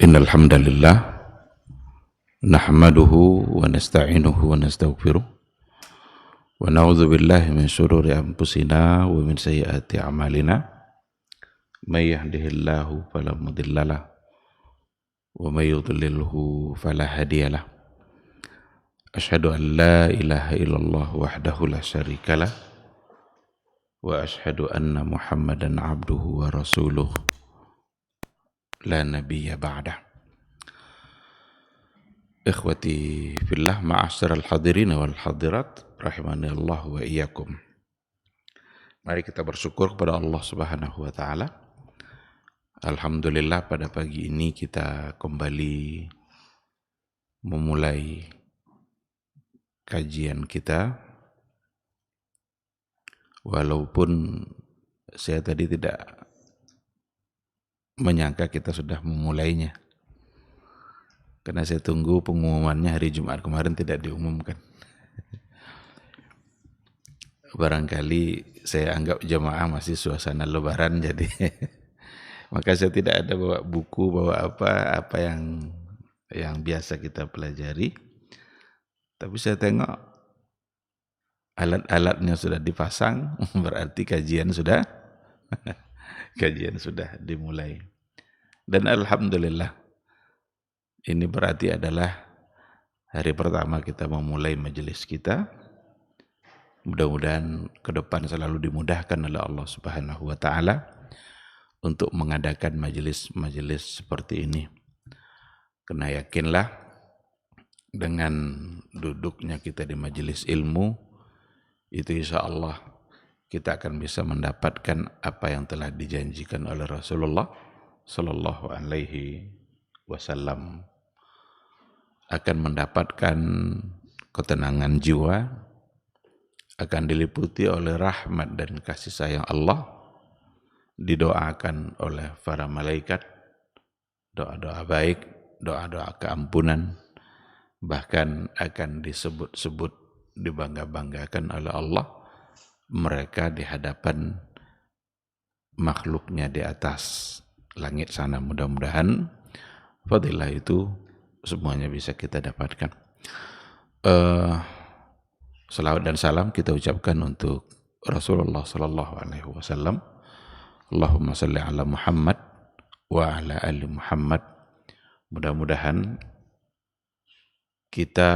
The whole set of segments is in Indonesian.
Innal hamdalillah nahmaduhu wa nasta'inuhu wa nastaghfiruh wa na'udzu billahi min shururi anfusina wa min sayyiati a'malina may yahdihillahu fala mudhillalah wa may yudlilhu fala hadiyalah. Asyhadu an la ilaha illallah wahdahu la syarikalah wa asyhadu anna Muhammadan abduhu wa rasuluh la nabiyya ba'dah. Ikhwati fillah, ma'asyiral hadirin wal hadirat rahimani Allah wa iyyakum. Mari kita bersyukur kepada Allah Subhanahu wa taala. Alhamdulillah pada pagi ini kita kembali memulai kajian kita. Walaupun saya tadi tidak menyangka kita sudah memulainya. Karena saya tunggu pengumumannya hari Jumat kemarin tidak diumumkan. Barangkali saya anggap jemaah masih suasana lebaran, jadi maka saya tidak ada bawa buku, bawa apa yang biasa kita pelajari. Tapi saya tengok alat-alatnya sudah dipasang, berarti kajian sudah dimulai. Dan alhamdulillah, ini berarti adalah hari pertama kita memulai majelis kita. Mudah-mudahan ke depan selalu dimudahkan oleh Allah Subhanahu wa taala untuk mengadakan majelis-majelis seperti ini. Karena yakinlah dengan duduknya kita di majelis ilmu itu insya Allah kita akan bisa mendapatkan apa yang telah dijanjikan oleh Rasulullah Sallallahu Alaihi Wasallam. Akan mendapatkan ketenangan jiwa, akan diliputi oleh rahmat dan kasih sayang Allah, didoakan oleh para malaikat, doa-doa baik, doa-doa keampunan, bahkan akan disebut-sebut, dibangga-banggakan oleh Allah mereka di hadapan makhluknya di atas langit sana. Mudah-mudahan fadilah itu semuanya bisa kita dapatkan. Salawat dan salam kita ucapkan untuk Rasulullah Sallallahu Alaihi Wasallam. Allahumma salli ala Muhammad wa ala ali Muhammad. Mudah-mudahan kita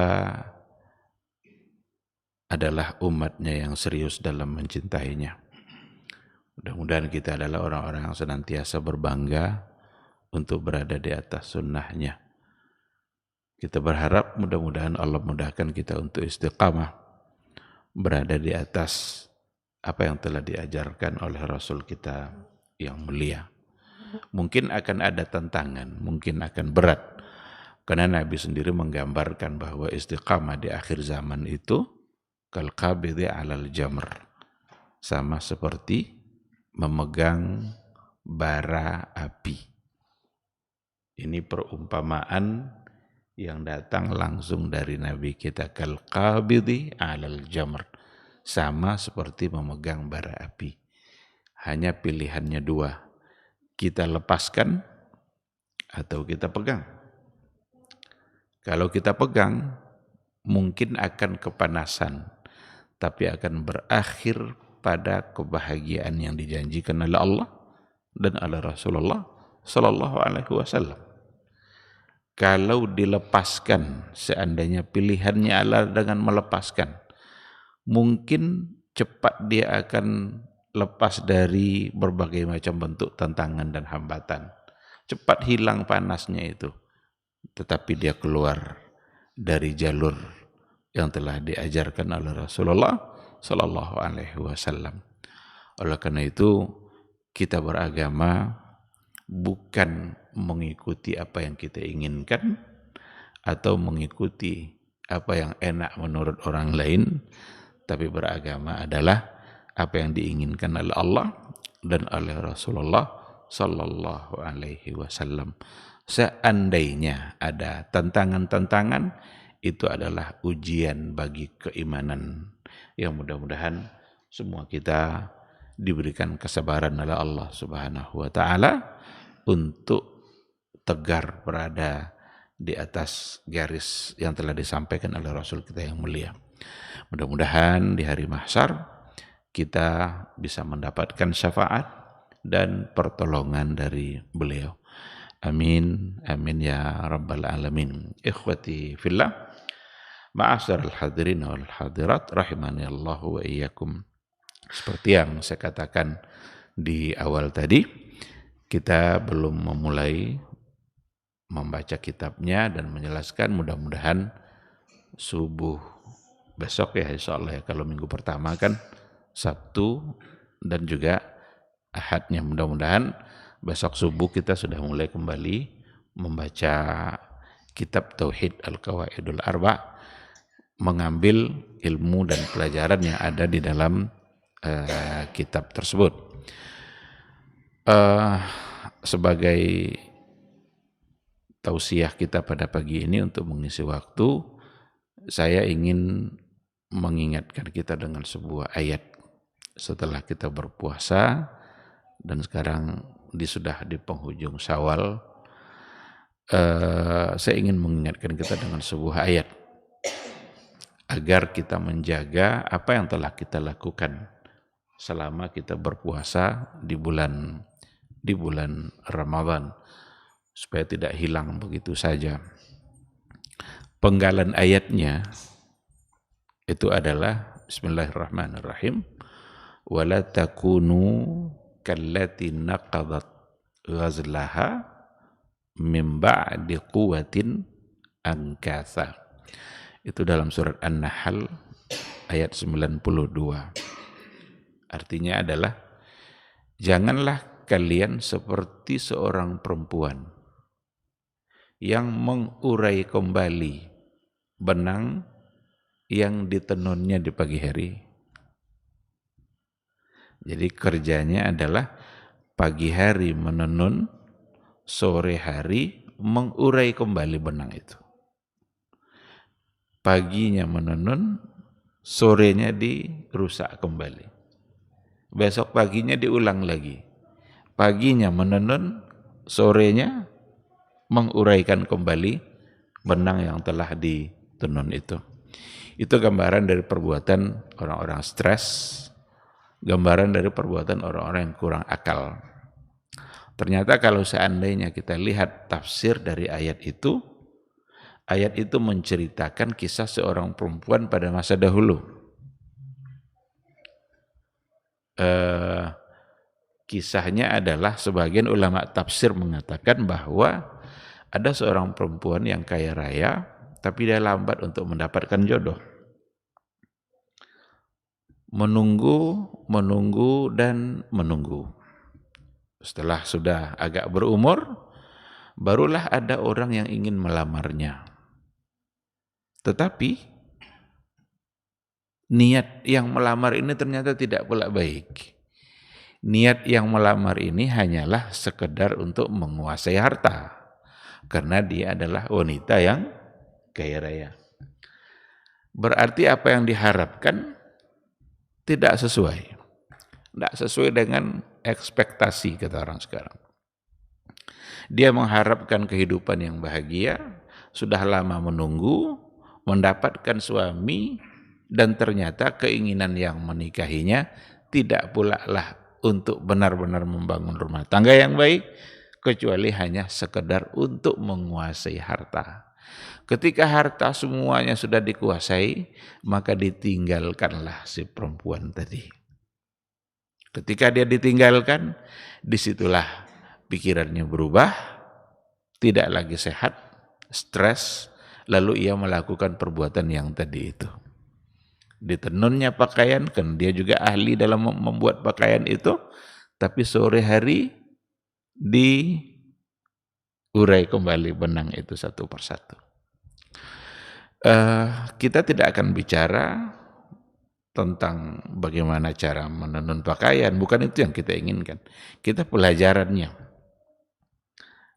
adalah umatnya yang serius dalam mencintainya. Mudah-mudahan kita adalah orang-orang yang senantiasa berbangga untuk berada di atas sunnahnya. Kita berharap mudah-mudahan Allah mudahkan kita untuk istiqamah, berada di atas apa yang telah diajarkan oleh Rasul kita yang mulia. Mungkin akan ada tantangan, mungkin akan berat, karena Nabi sendiri menggambarkan bahwa istiqamah di akhir zaman itu kal qabidhi 'alal jamr, sama seperti memegang bara api. Ini perumpamaan yang datang langsung dari Nabi kita, kal qabidhi 'alal jamr, sama seperti memegang bara api. Hanya pilihannya dua, kita lepaskan atau kita pegang. Kalau kita pegang mungkin akan kepanasan, tapi akan berakhir pada kebahagiaan yang dijanjikan oleh Allah dan oleh Rasulullah Sallallahu Alaihi Wasallam. Kalau dilepaskan, seandainya pilihannya adalah dengan melepaskan, mungkin cepat dia akan lepas dari berbagai macam bentuk tantangan dan hambatan. Cepat hilang panasnya itu, tetapi dia keluar dari jalur yang telah diajarkan oleh Rasulullah Sallallahu Alaihi Wasallam. Oleh karena itu, kita beragama bukan mengikuti apa yang kita inginkan atau mengikuti apa yang enak menurut orang lain, tapi beragama adalah apa yang diinginkan oleh Allah dan oleh Rasulullah Sallallahu Alaihi Wasallam. Seandainya ada tantangan-tantangan, itu adalah ujian bagi keimanan yang mudah-mudahan semua kita diberikan kesabaran oleh Allah Subhanahu wa taala untuk tegar berada di atas garis yang telah disampaikan oleh Rasul kita yang mulia. Mudah-mudahan di hari mahsyar kita bisa mendapatkan syafaat dan pertolongan dari beliau. Amin, amin ya rabbal alamin. Ikhwati fillah, ma'asyiral hadirin wal hadirat, rahimani Allah wa iyyakum. Seperti yang saya katakan di awal tadi, kita belum memulai membaca kitabnya dan menjelaskan. Mudah-mudahan subuh besok ya insyaallah ya, kalau minggu pertama kan Sabtu dan juga Ahadnya, mudah-mudahan besok subuh kita sudah mulai kembali membaca kitab Tauhid Al-Qawaidul Arba', mengambil ilmu dan pelajaran yang ada di dalam kitab tersebut. Sebagai tausiah kita pada pagi ini untuk mengisi waktu, saya ingin mengingatkan kita dengan sebuah ayat. Setelah kita berpuasa dan sekarang sudah di penghujung Syawal, saya ingin mengingatkan kita dengan sebuah ayat agar kita menjaga apa yang telah kita lakukan selama kita berpuasa di bulan Ramadan, supaya tidak hilang begitu saja. Penggalan ayatnya itu adalah Bismillahirrahmanirrahim. Wala takunu kallati naqadat ghazlaha min ba'di quwwatin ankatha. Itu dalam surat An-Nahl ayat 92. Artinya adalah, janganlah kalian seperti seorang perempuan yang mengurai kembali benang yang ditenunnya di pagi hari. Jadi kerjanya adalah pagi hari menenun, sore hari mengurai kembali benang itu. Paginya menenun, sorenya dirusak kembali. Besok paginya diulang lagi. Paginya menenun, sorenya menguraikan kembali benang yang telah ditenun itu. Itu gambaran dari perbuatan orang-orang stres, gambaran dari perbuatan orang-orang yang kurang akal. Ternyata kalau seandainya kita lihat tafsir dari ayat itu menceritakan kisah seorang perempuan pada masa dahulu. Kisahnya adalah, sebagian ulama tafsir mengatakan bahwa ada seorang perempuan yang kaya raya, tapi dia lambat untuk mendapatkan jodoh. Menunggu dan menunggu. Setelah sudah agak berumur, barulah ada orang yang ingin melamarnya. Tetapi niat yang melamar ini ternyata tidak pula baik. Niat yang melamar ini hanyalah sekedar untuk menguasai harta, karena dia adalah wanita yang kaya raya. Berarti apa yang diharapkan tidak sesuai dengan ekspektasi kata orang sekarang. Dia mengharapkan kehidupan yang bahagia, sudah lama menunggu, mendapatkan suami, dan ternyata keinginan yang menikahinya tidak pula lah untuk benar-benar membangun rumah tangga yang baik, kecuali hanya sekedar untuk menguasai harta. Ketika harta semuanya sudah dikuasai, maka ditinggalkanlah si perempuan tadi. Ketika dia ditinggalkan, disitulah pikirannya berubah, tidak lagi sehat, stres, lalu ia melakukan perbuatan yang tadi itu. Ditenunnya pakaian, kan dia juga ahli dalam membuat pakaian itu, tapi sore hari diurai kembali benang itu satu persatu. Kita tidak akan bicara tentang bagaimana cara menenun pakaian, bukan itu yang kita inginkan. Kita pelajarannya.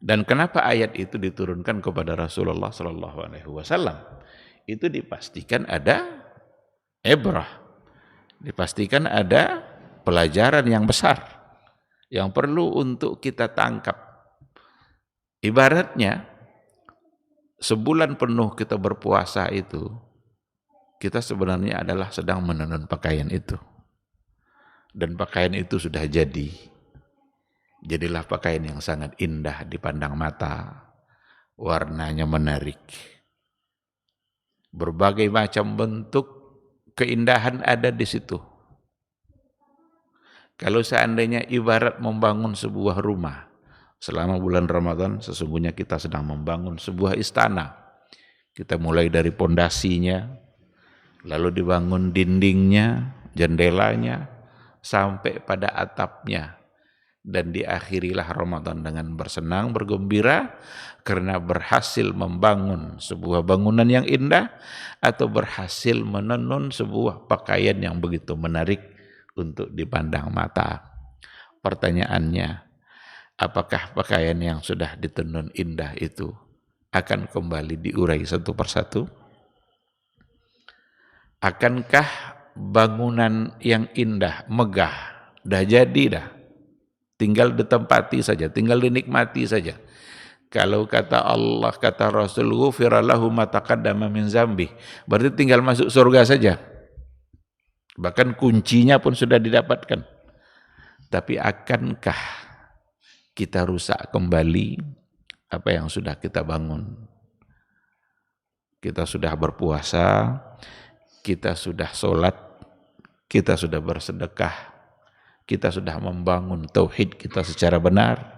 Dan kenapa ayat itu diturunkan kepada Rasulullah SAW? Itu dipastikan ada ibrah, dipastikan ada pelajaran yang besar yang perlu untuk kita tangkap. Ibaratnya sebulan penuh kita berpuasa itu, kita sebenarnya adalah sedang menenun pakaian itu. Dan pakaian itu sudah jadi. Jadilah pakaian yang sangat indah dipandang mata. Warnanya menarik. Berbagai macam bentuk keindahan ada di situ. Kalau seandainya ibarat membangun sebuah rumah, selama bulan Ramadan sesungguhnya kita sedang membangun sebuah istana. Kita mulai dari pondasinya, lalu dibangun dindingnya, jendelanya, sampai pada atapnya. Dan diakhirilah Ramadan dengan bersenang, bergembira, karena berhasil membangun sebuah bangunan yang indah, atau berhasil menenun sebuah pakaian yang begitu menarik untuk dipandang mata. Pertanyaannya, apakah pakaian yang sudah ditenun indah itu akan kembali diurai satu persatu? Akankah bangunan yang indah, megah, dah jadi dah, tinggal ditempati saja, tinggal dinikmati saja? Kalau kata Allah, kata Rasul, ghufira lahu ma taqaddama min dzambi, berarti tinggal masuk surga saja. Bahkan kuncinya pun sudah didapatkan. Tapi akankah kita rusak kembali apa yang sudah kita bangun? Kita sudah berpuasa, kita sudah sholat, kita sudah bersedekah, kita sudah membangun tauhid kita secara benar.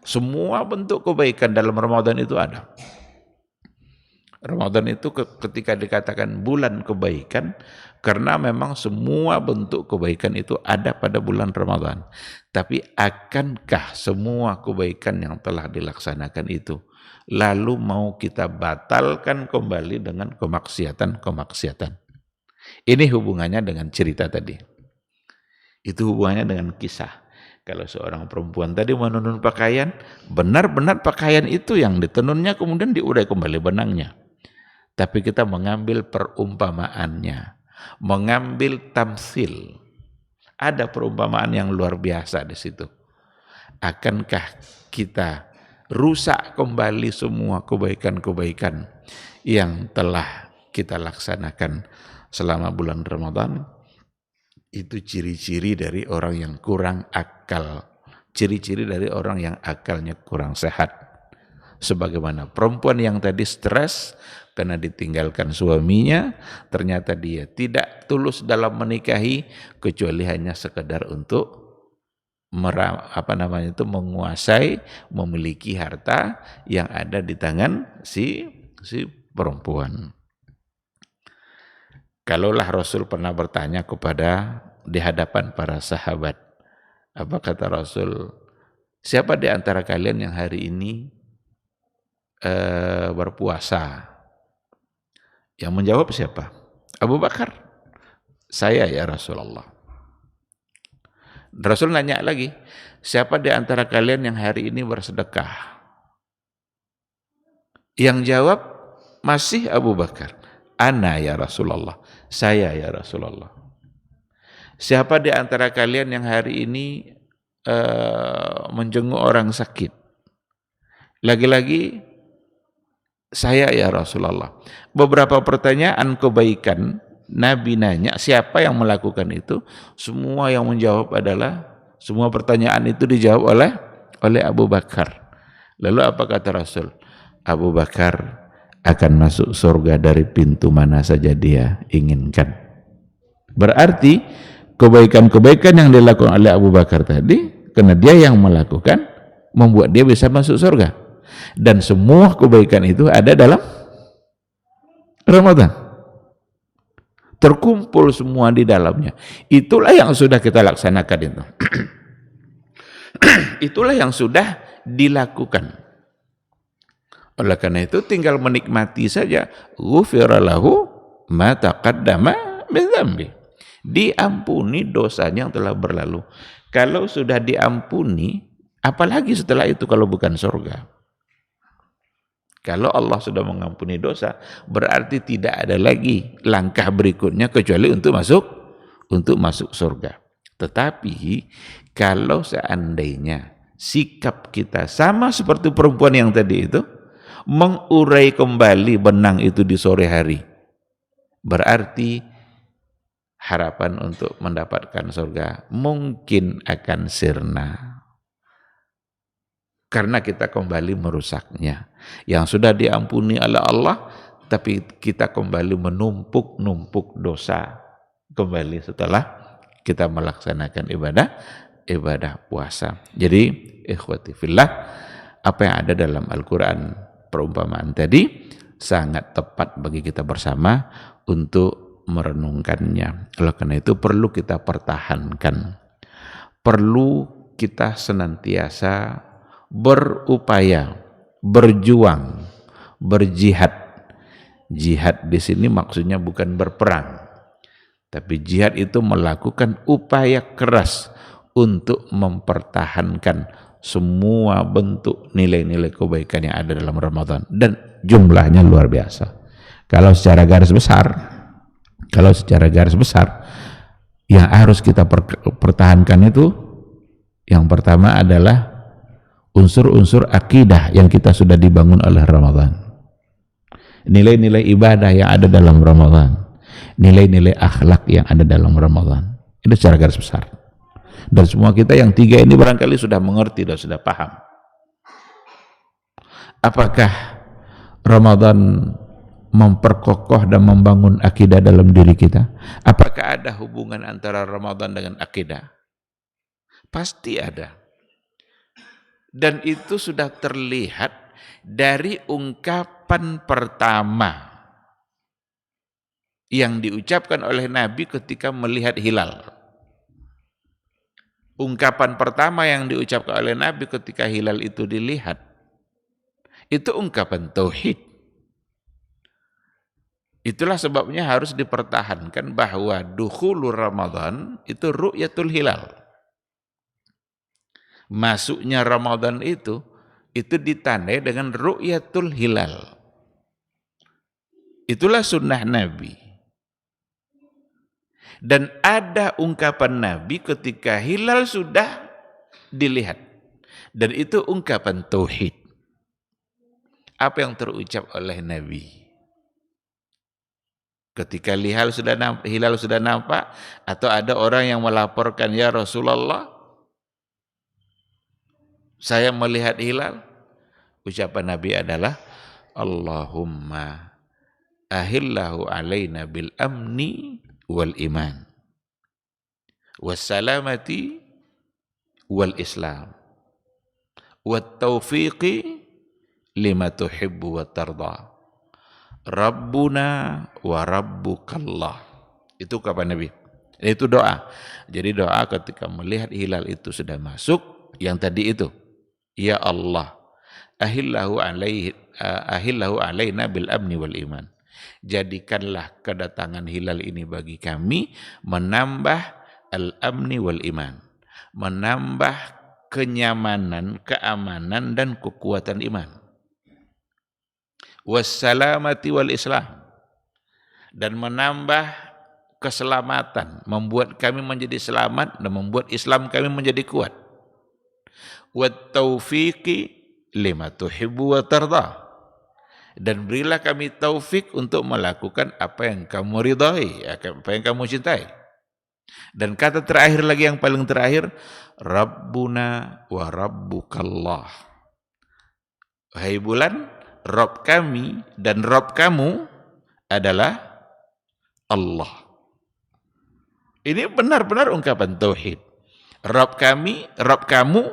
Semua bentuk kebaikan dalam Ramadan itu ada. Ramadan itu ketika dikatakan bulan kebaikan, karena memang semua bentuk kebaikan itu ada pada bulan Ramadan. Tapi akankah semua kebaikan yang telah dilaksanakan itu lalu mau kita batalkan kembali dengan kemaksiatan-kemaksiatan? Ini hubungannya dengan cerita tadi. Itu hubungannya dengan kisah. Kalau seorang perempuan tadi menenun pakaian, benar-benar pakaian itu yang ditenunnya kemudian diurai kembali benangnya. Tapi kita mengambil perumpamaannya, mengambil tamsil. Ada perumpamaan yang luar biasa di situ. Akankah kita rusak kembali semua kebaikan-kebaikan yang telah kita laksanakan selama bulan Ramadan? Itu ciri-ciri dari orang yang kurang akal. Ciri-ciri dari orang yang akalnya kurang sehat. Sebagaimana perempuan yang tadi stres karena ditinggalkan suaminya, ternyata dia tidak tulus dalam menikahi kecuali hanya sekedar untuk menguasai, memiliki harta yang ada di tangan si perempuan. Kalaulah Rasul pernah bertanya kepada di hadapan para sahabat, apa kata Rasul? Siapa di antara kalian yang hari ini berpuasa? Yang menjawab siapa? Abu Bakar. Saya ya Rasulullah. Rasul nanya lagi, siapa di antara kalian yang hari ini bersedekah? Yang jawab masih Abu Bakar. Ana ya Rasulullah. Saya ya Rasulullah. Siapa di antara kalian yang hari ini menjenguk orang sakit? Lagi-lagi saya ya Rasulullah. Beberapa pertanyaan kebaikan, Nabi nanya siapa yang melakukan itu, semua yang menjawab adalah, semua pertanyaan itu dijawab oleh Abu Bakar. Lalu apa kata Rasul? Abu Bakar akan masuk surga dari pintu mana saja dia inginkan. Berarti kebaikan-kebaikan yang dilakukan oleh Abu Bakar tadi, karena dia yang melakukan, membuat dia bisa masuk surga. Dan semua kebaikan itu ada dalam Ramadan. Terkumpul semua di dalamnya. Itulah yang sudah kita laksanakan itu. Itulah yang sudah dilakukan. Oleh karena itu tinggal menikmati saja. Ghufira lahu ma taqaddama min dzambi. Diampuni dosanya yang telah berlalu. Kalau sudah diampuni, apalagi setelah itu kalau bukan surga? Kalau Allah sudah mengampuni dosa, berarti tidak ada lagi langkah berikutnya kecuali untuk masuk surga. Tetapi kalau seandainya sikap kita sama seperti perempuan yang tadi itu, mengurai kembali benang itu di sore hari, berarti harapan untuk mendapatkan surga mungkin akan sirna. Karena kita kembali merusaknya. Yang sudah diampuni oleh Allah, tapi kita kembali menumpuk-numpuk dosa kembali setelah kita melaksanakan ibadah puasa. Jadi, ikhwati fillah, apa yang ada dalam Al-Quran perumpamaan tadi sangat tepat bagi kita bersama untuk merenungkannya. Oleh karena itu perlu kita pertahankan. Perlu kita senantiasa berupaya, berjuang, berjihad. Jihad di sini maksudnya bukan berperang, tapi jihad itu melakukan upaya keras untuk mempertahankan semua bentuk nilai-nilai kebaikan yang ada dalam Ramadan, dan jumlahnya luar biasa. Kalau secara garis besar yang harus kita pertahankan itu yang pertama adalah unsur-unsur akidah yang kita sudah dibangun oleh Ramadan, nilai-nilai ibadah yang ada dalam Ramadan, nilai-nilai akhlak yang ada dalam Ramadan. Itu secara garis besar. Dan semua kita yang tiga ini barangkali sudah mengerti dan sudah paham. Apakah Ramadan memperkokoh dan membangun akidah dalam diri kita? Apakah ada hubungan antara Ramadan dengan akidah? Pasti ada. Dan itu sudah terlihat dari ungkapan pertama yang diucapkan oleh Nabi ketika melihat hilal. Ungkapan pertama yang diucapkan oleh Nabi ketika hilal itu dilihat, itu ungkapan tauhid. Itulah sebabnya harus dipertahankan bahwa dukhulur Ramadan itu ru'yatul hilal. Masuknya Ramadan itu ditandai dengan ru'yatul hilal. Itulah sunnah Nabi. Dan ada ungkapan Nabi ketika hilal sudah dilihat. Dan itu ungkapan tauhid. Apa yang terucap oleh Nabi? Ketika hilal sudah nampak, atau ada orang yang melaporkan, ya Rasulullah, saya melihat hilal, ucapan Nabi adalah Allahumma ahillahu alaina bil amni wal iman wassalamati wal islam wat taufiqi lima tuhibbu wa tarda rabbuna wa rabbukallah. Itu kapan Nabi? Itu doa. Jadi doa ketika melihat hilal itu sudah masuk, yang tadi itu, ya Allah, ahillahu alaina bil amni wal iman. Jadikanlah kedatangan hilal ini bagi kami menambah al-amni wal iman, menambah kenyamanan, keamanan dan kekuatan iman. Wassalamati wal islam, dan menambah keselamatan, membuat kami menjadi selamat dan membuat Islam kami menjadi kuat. Wat taufiqi lima tuhibbu wa tarda, dan berilah kami taufik untuk melakukan apa yang kamu ridhai, apa yang kamu cintai. Dan kata terakhir lagi, yang paling terakhir, Rabbuna wa rabbukallah. Wahai bulan, Rabb kami dan Rabb kamu adalah Allah. Ini benar-benar ungkapan tauhid. Rabb kami, Rabb kamu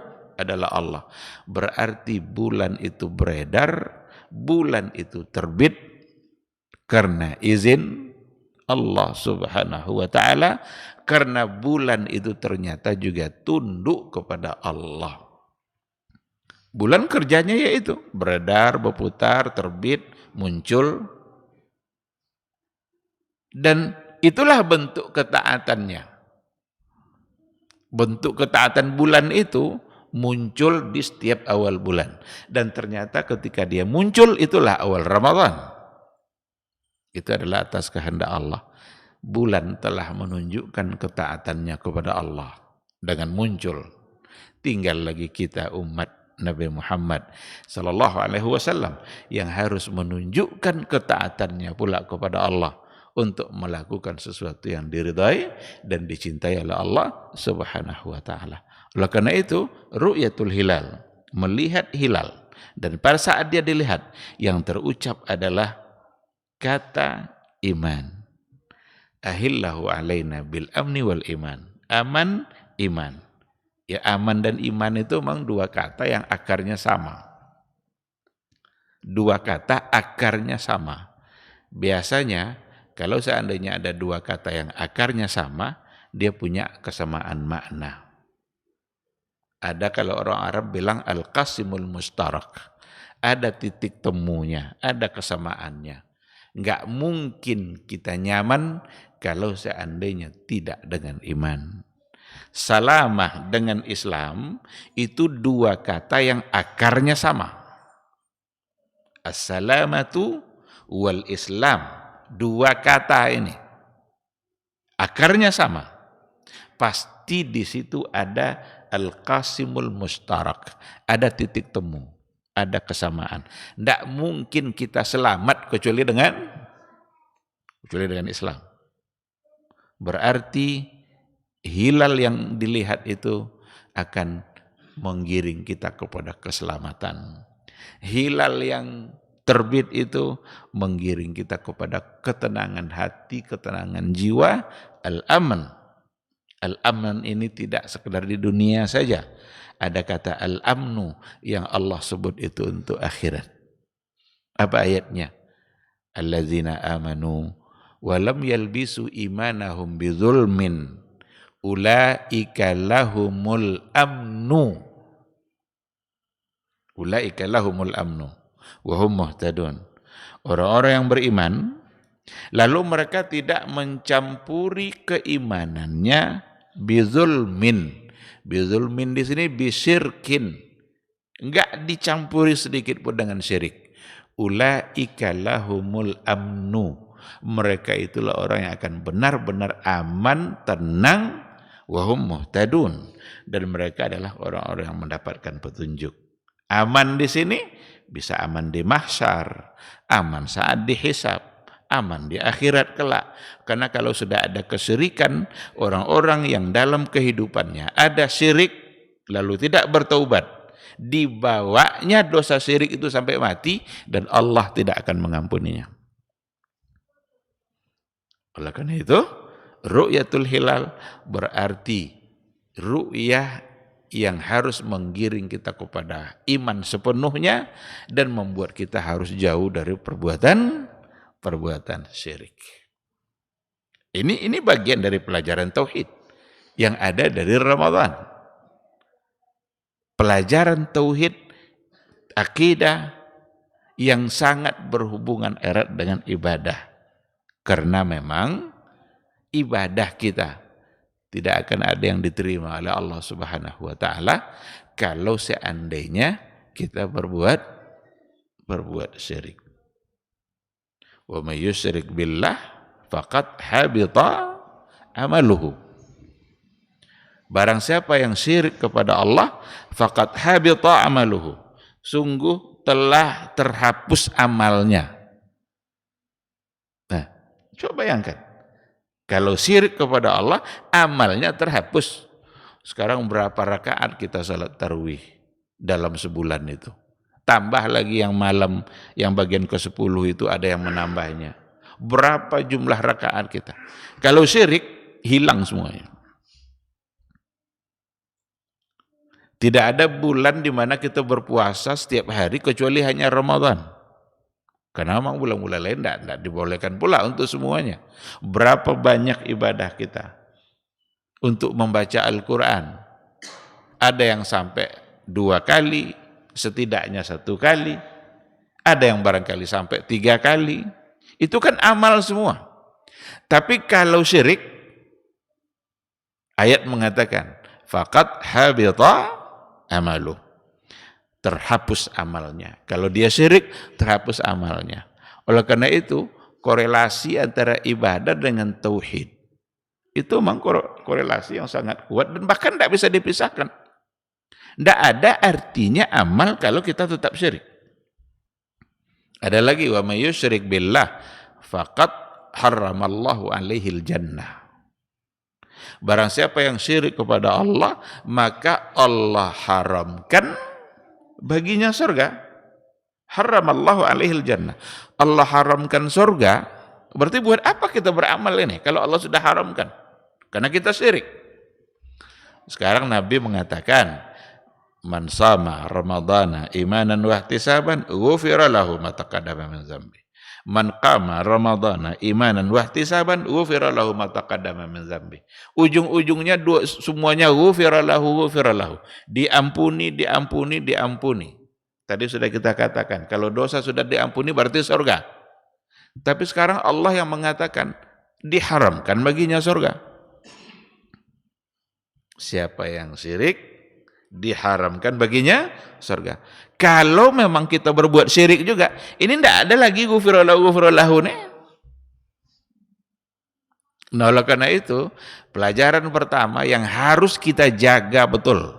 adalah Allah. Berarti bulan itu beredar, bulan itu terbit karena izin Allah Subhanahu wa ta'ala, karena bulan itu ternyata juga tunduk kepada Allah. Bulan kerjanya yaitu beredar, berputar, terbit, muncul, dan itulah bentuk ketaatannya. Bentuk ketaatan bulan itu muncul di setiap awal bulan. Dan ternyata ketika dia muncul, itulah awal Ramadan. Itu adalah atas kehendak Allah. Bulan telah menunjukkan ketaatannya kepada Allah dengan muncul. tinggal lagi kita umat Nabi Muhammad sallallahu alaihi wasallam yang harus menunjukkan ketaatannya pula kepada Allah untuk melakukan sesuatu yang diridhai dan dicintai oleh Allah Subhanahu wa taala. Oleh karena itu, ru'yatul hilal, melihat hilal, dan pada saat dia dilihat yang terucap adalah kata iman. Ahillahu alaina bil amni wal iman. Aman, iman. Ya, aman dan iman itu memang dua kata yang akarnya sama. Dua kata akarnya sama. Biasanya kalau seandainya ada dua kata yang akarnya sama, dia punya kesamaan makna. Ada kalau orang Arab bilang al-qasimul mustarak. Ada titik temunya, ada kesamaannya. Enggak mungkin kita nyaman kalau seandainya tidak dengan iman. Salamah dengan Islam itu dua kata yang akarnya sama. As-salamatu wal Islam. Dua kata ini akarnya sama. Pasti di situ ada al-qasimul mustarak. Ada titik temu, ada kesamaan. Tidak mungkin kita selamat kecuali dengan Islam. Berarti hilal yang dilihat itu akan menggiring kita kepada keselamatan. Hilal yang terbit itu menggiring kita kepada ketenangan hati, ketenangan jiwa, al-aman. Al-aman ini tidak sekedar di dunia saja. Ada kata al-amnu yang Allah sebut itu untuk akhirat. Apa ayatnya? Alladzina amanu wa lam yalbisu imanahum bizulmin ulaika lahumul amnu. Ulaika lahumul amnu wa hum muhtadun. Orang-orang yang beriman lalu mereka tidak mencampuri keimanannya bizulmin. Bizulmin di sini bisyirkin. Enggak dicampuri sedikit pun dengan syirik. Ulaika lahumul amnu. Mereka itulah orang yang akan benar-benar aman, tenang, wahum muhtadun, dan mereka adalah orang-orang yang mendapatkan petunjuk. Aman di sini bisa aman di mahsyar, aman saat dihisab, aman di akhirat kelak. Karena kalau sudah ada kesyirikan, orang-orang yang dalam kehidupannya ada syirik lalu tidak bertaubat, dibawanya dosa syirik itu sampai mati dan Allah tidak akan mengampuninya. Oleh karena itu, ru'yatul hilal berarti ru'yah yang harus menggiring kita kepada iman sepenuhnya dan membuat kita harus jauh dari perbuatan syirik. Ini bagian dari pelajaran tauhid yang ada dari Ramadan. Pelajaran tauhid, akidah yang sangat berhubungan erat dengan ibadah. Karena memang ibadah kita tidak akan ada yang diterima oleh Allah Subhanahu wa taala kalau seandainya kita berbuat syirik. Wa may yusyrik billah faqad habita amaluhu. Barang siapa yang syirik kepada Allah, faqad habita amaluhu. Sungguh telah terhapus amalnya. Nah, coba bayangkan. Kalau syirik kepada Allah, amalnya terhapus. Sekarang berapa rakaat kita salat tarawih dalam sebulan itu? Tambah lagi yang malam, yang bagian ke-10 itu ada yang menambahnya. Berapa jumlah rakaat kita? Kalau syirik, hilang semuanya. Tidak ada bulan di mana kita berpuasa setiap hari kecuali hanya Ramadan. Karena memang bulan-bulan lain tidak dibolehkan pula untuk semuanya. Berapa banyak ibadah kita untuk membaca Al-Quran. Ada yang sampai 2 kali, setidaknya 1 kali. Ada yang barangkali sampai 3 kali. Itu kan amal semua. Tapi kalau syirik, ayat mengatakan, faqad habita amaluh. Terhapus amalnya. Kalau dia syirik, terhapus amalnya. Oleh karena itu, korelasi antara ibadah dengan tauhid itu memang korelasi yang sangat kuat dan bahkan tidak bisa dipisahkan. Tidak ada artinya amal kalau kita tetap syirik. Ada lagi, wa may yusyrik billah faqad harramallahu alaihil jannah. Barang siapa yang syirik kepada Allah, maka Allah haramkan baginya surga. Haramallahu alaihil jannah. Allah haramkan surga, berarti buat apa kita beramal ini kalau Allah sudah haramkan? Karena kita syirik. Sekarang Nabi mengatakan, man sama ramadhana imanan wa ihtisaban ghufira lahu ma taqaddama min dzambi. Man qama ramadhana imanan wa ihtisaban ghufira lahu ma taqaddama min dzambi. Ujung-ujungnya semuanya ghufira lahu. Diampuni, diampuni, diampuni. Tadi sudah kita katakan, kalau dosa sudah diampuni berarti surga. Tapi sekarang Allah yang mengatakan diharamkan baginya surga. Siapa yang syirik diharamkan baginya surga. Kalau memang kita berbuat syirik juga, ini tidak ada lagi ghufirallahu nih. Nah, oleh karena itu, pelajaran pertama yang harus kita jaga betul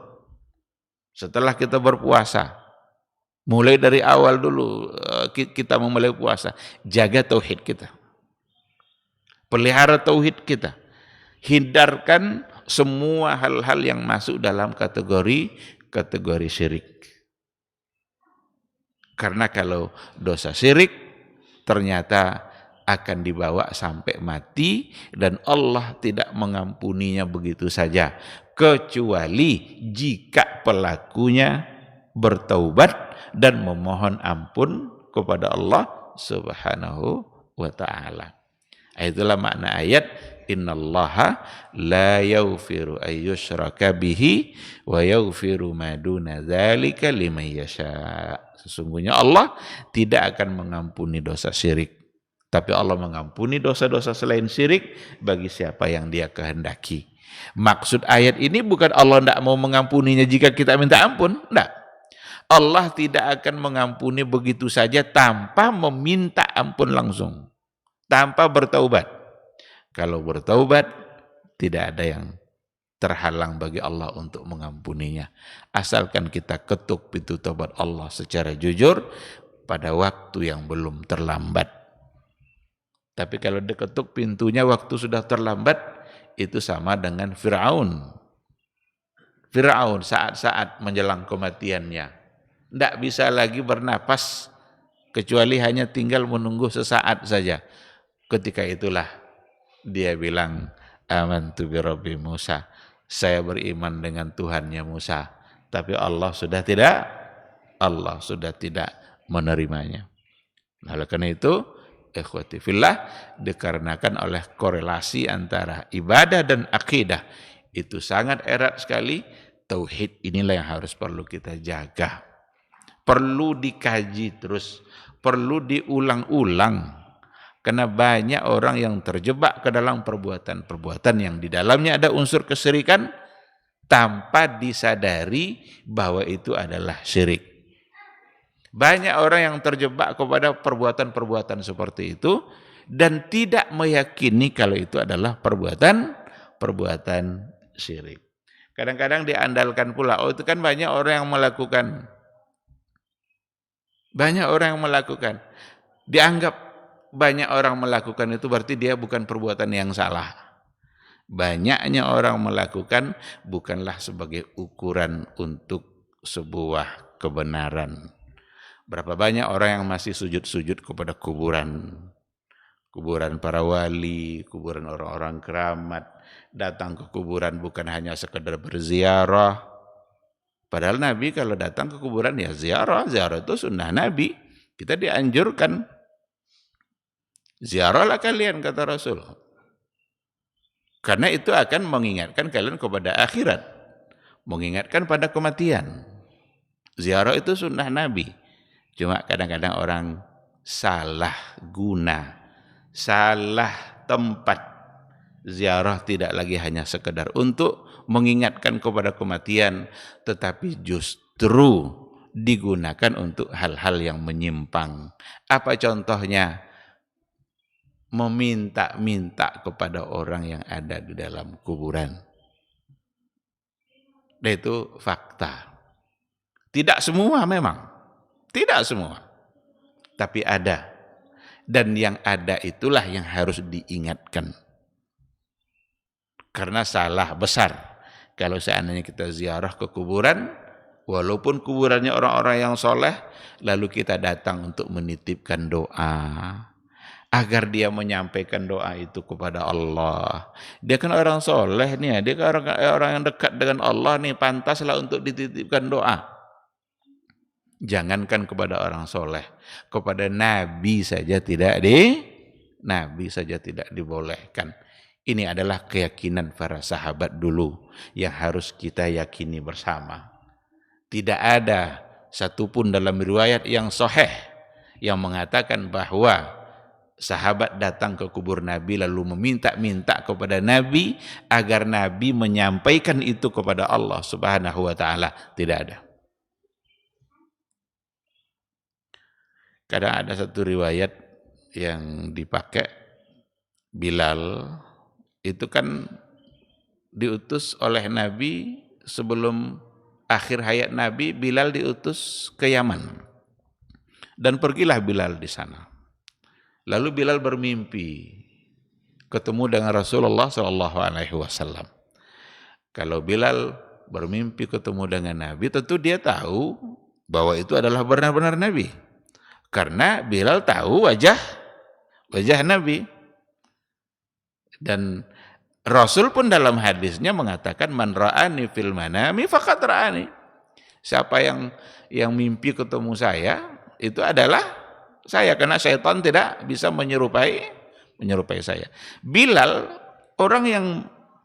setelah kita berpuasa, mulai dari awal dulu kita memulai puasa, jaga tauhid kita. Pelihara tauhid kita. Hindarkan semua hal-hal yang masuk dalam kategori syirik. Karena kalau dosa syirik ternyata akan dibawa sampai mati dan Allah tidak mengampuninya begitu saja, kecuali jika pelakunya bertaubat dan memohon ampun kepada Allah Subhanahu wa ta'ala. Itulah makna ayat innallaha la yaghfiru ayyushraka bihi wa yaghfiru ma duna dzalika liman yasha. Sesungguhnya Allah tidak akan mengampuni dosa syirik, tapi Allah mengampuni dosa-dosa selain syirik bagi siapa yang Dia kehendaki. Maksud ayat ini bukan Allah tidak mau mengampuninya jika kita minta ampun, tidak. Allah tidak akan mengampuni begitu saja tanpa meminta ampun langsung, tanpa bertaubat. Kalau bertaubat, tidak ada yang terhalang bagi Allah untuk mengampuninya. Asalkan kita ketuk pintu taubat Allah secara jujur pada waktu yang belum terlambat. Tapi kalau diketuk pintunya waktu sudah terlambat, itu sama dengan Fir'aun. Fir'aun saat-saat menjelang kematiannya, tidak bisa lagi bernapas, kecuali hanya tinggal menunggu sesaat saja. Ketika itulah dia bilang, amantu bi Rabbi Musa, saya beriman dengan Tuhannya Musa. Tapi Allah sudah tidak menerimanya. Nah, oleh karena itu, ikhwati fillah, dikarenakan oleh korelasi antara ibadah dan akidah itu sangat erat sekali, tauhid inilah yang perlu kita jaga. Perlu dikaji terus, perlu diulang-ulang. Karena banyak orang yang terjebak ke dalam perbuatan-perbuatan yang di dalamnya ada unsur kesyirikan tanpa disadari bahwa itu adalah syirik. Banyak orang yang terjebak kepada perbuatan-perbuatan seperti itu dan tidak meyakini kalau itu adalah perbuatan syirik. Kadang-kadang diandalkan pula, oh itu kan banyak orang yang melakukan. Dianggap banyak orang melakukan itu berarti dia bukan perbuatan yang salah. Banyaknya orang melakukan bukanlah sebagai ukuran untuk sebuah kebenaran. Berapa banyak orang yang masih sujud-sujud kepada kuburan para wali, kuburan orang-orang keramat, datang ke kuburan bukan hanya sekedar berziarah. Padahal Nabi kalau datang ke kuburan ya ziarah itu sunnah Nabi. Kita dianjurkan, ziarahlah kalian, kata Rasul. Karena itu akan mengingatkan kalian kepada akhirat, mengingatkan pada kematian. Ziarah itu sunnah Nabi. Cuma kadang-kadang orang salah guna, salah tempat. Ziarah tidak lagi hanya sekedar untuk mengingatkan kepada kematian, tetapi justru digunakan untuk hal-hal yang menyimpang. Apa contohnya? Meminta-minta kepada orang yang ada di dalam kuburan. Dan itu fakta. Tidak semua memang. Tidak semua. Tapi ada. Dan yang ada itulah yang harus diingatkan. Karena salah besar. Kalau seandainya kita ziarah ke kuburan, walaupun kuburannya orang-orang yang soleh, lalu kita datang untuk menitipkan doa. Agar dia menyampaikan doa itu kepada Allah. Dia kan orang soleh nih, dia kan orang yang dekat dengan Allah nih, pantaslah untuk dititipkan doa. Jangankan kepada orang soleh, kepada Nabi saja tidak dibolehkan. Ini adalah keyakinan para sahabat dulu yang harus kita yakini bersama. Tidak ada satupun dalam riwayat yang sahih yang mengatakan bahwa sahabat datang ke kubur Nabi lalu meminta-minta kepada Nabi agar Nabi menyampaikan itu kepada Allah Subhanahu wa taala. Tidak ada. Kadang ada satu riwayat yang dipakai, Bilal itu kan diutus oleh Nabi sebelum akhir hayat Nabi. Bilal diutus ke Yaman dan pergilah Bilal di sana. Lalu Bilal bermimpi ketemu dengan Rasulullah SAW. Kalau Bilal bermimpi ketemu dengan Nabi, tentu dia tahu bahwa itu adalah benar-benar Nabi. Karena Bilal tahu wajah Nabi. Dan Rasul pun dalam hadisnya mengatakan, man ra'ani fil manami faqad ra'ani. Siapa yang mimpi ketemu saya, itu adalah saya, karena syaitan tidak bisa menyerupai saya. Bilal, orang yang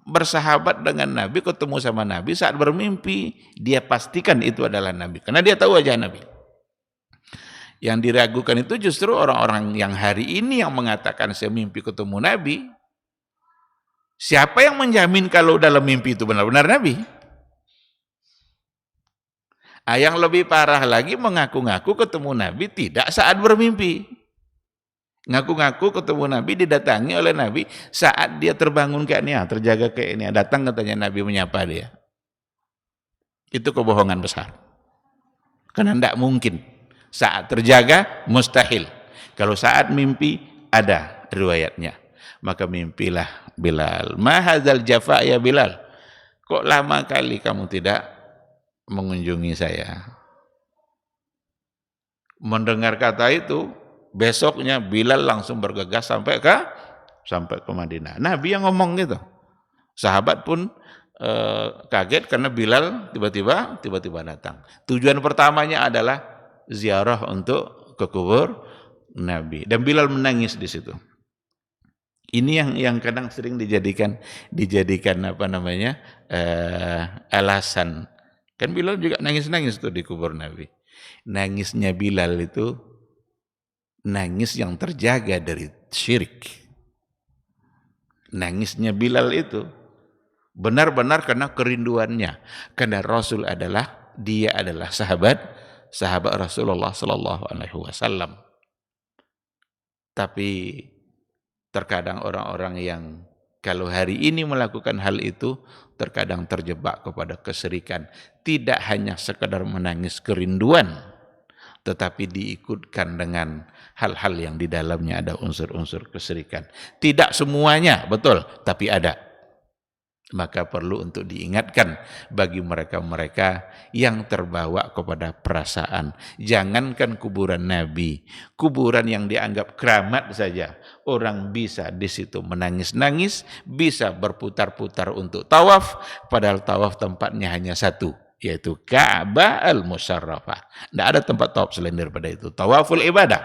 bersahabat dengan Nabi, ketemu sama Nabi, saat bermimpi dia pastikan itu adalah Nabi, karena dia tahu wajah Nabi. Yang diragukan itu justru orang-orang yang hari ini yang mengatakan saya mimpi ketemu Nabi. Siapa yang menjamin kalau dalam mimpi itu benar-benar Nabi? Yang lebih parah lagi, mengaku-ngaku ketemu Nabi tidak saat bermimpi. Ngaku-ngaku ketemu Nabi, didatangi oleh Nabi saat dia terbangun kayak ini, terjaga kayak ini, datang katanya Nabi menyapa dia. Itu kebohongan besar. Karena tidak mungkin. Saat terjaga mustahil. Kalau saat mimpi ada riwayatnya. Maka mimpilah Bilal. Ma hadzal jafa ya Bilal. Kok lama kali kamu tidak mengunjungi saya? Mendengar kata itu, besoknya Bilal langsung bergegas sampai ke Madinah. Nabi yang ngomong gitu. Sahabat pun kaget karena Bilal tiba-tiba datang. Tujuan pertamanya adalah ziarah untuk ke kubur Nabi, dan Bilal menangis di situ. Ini yang kadang sering dijadikan alasan. Kan Bilal juga nangis tuh di kubur Nabi. Nangisnya Bilal itu nangis yang terjaga dari syirik. Nangisnya Bilal itu benar-benar karena kerinduannya, karena Rasul adalah sahabat Rasulullah sallallahu alaihi wasallam. Tapi terkadang orang-orang yang kalau hari ini melakukan hal itu terkadang terjebak kepada kesyirikan, tidak hanya sekadar menangis kerinduan, tetapi diikutkan dengan hal-hal yang di dalamnya ada unsur-unsur kesyirikan. Tidak semuanya betul, tapi ada. Maka perlu untuk diingatkan bagi mereka-mereka yang terbawa kepada perasaan. Jangankan kuburan Nabi, kuburan yang dianggap keramat saja, orang bisa di situ menangis-nangis, bisa berputar-putar untuk tawaf, padahal tawaf tempatnya hanya satu, yaitu Ka'bah al-Musyarrafah. Tidak ada tempat tawaf selain daripada itu, tawaful ibadah.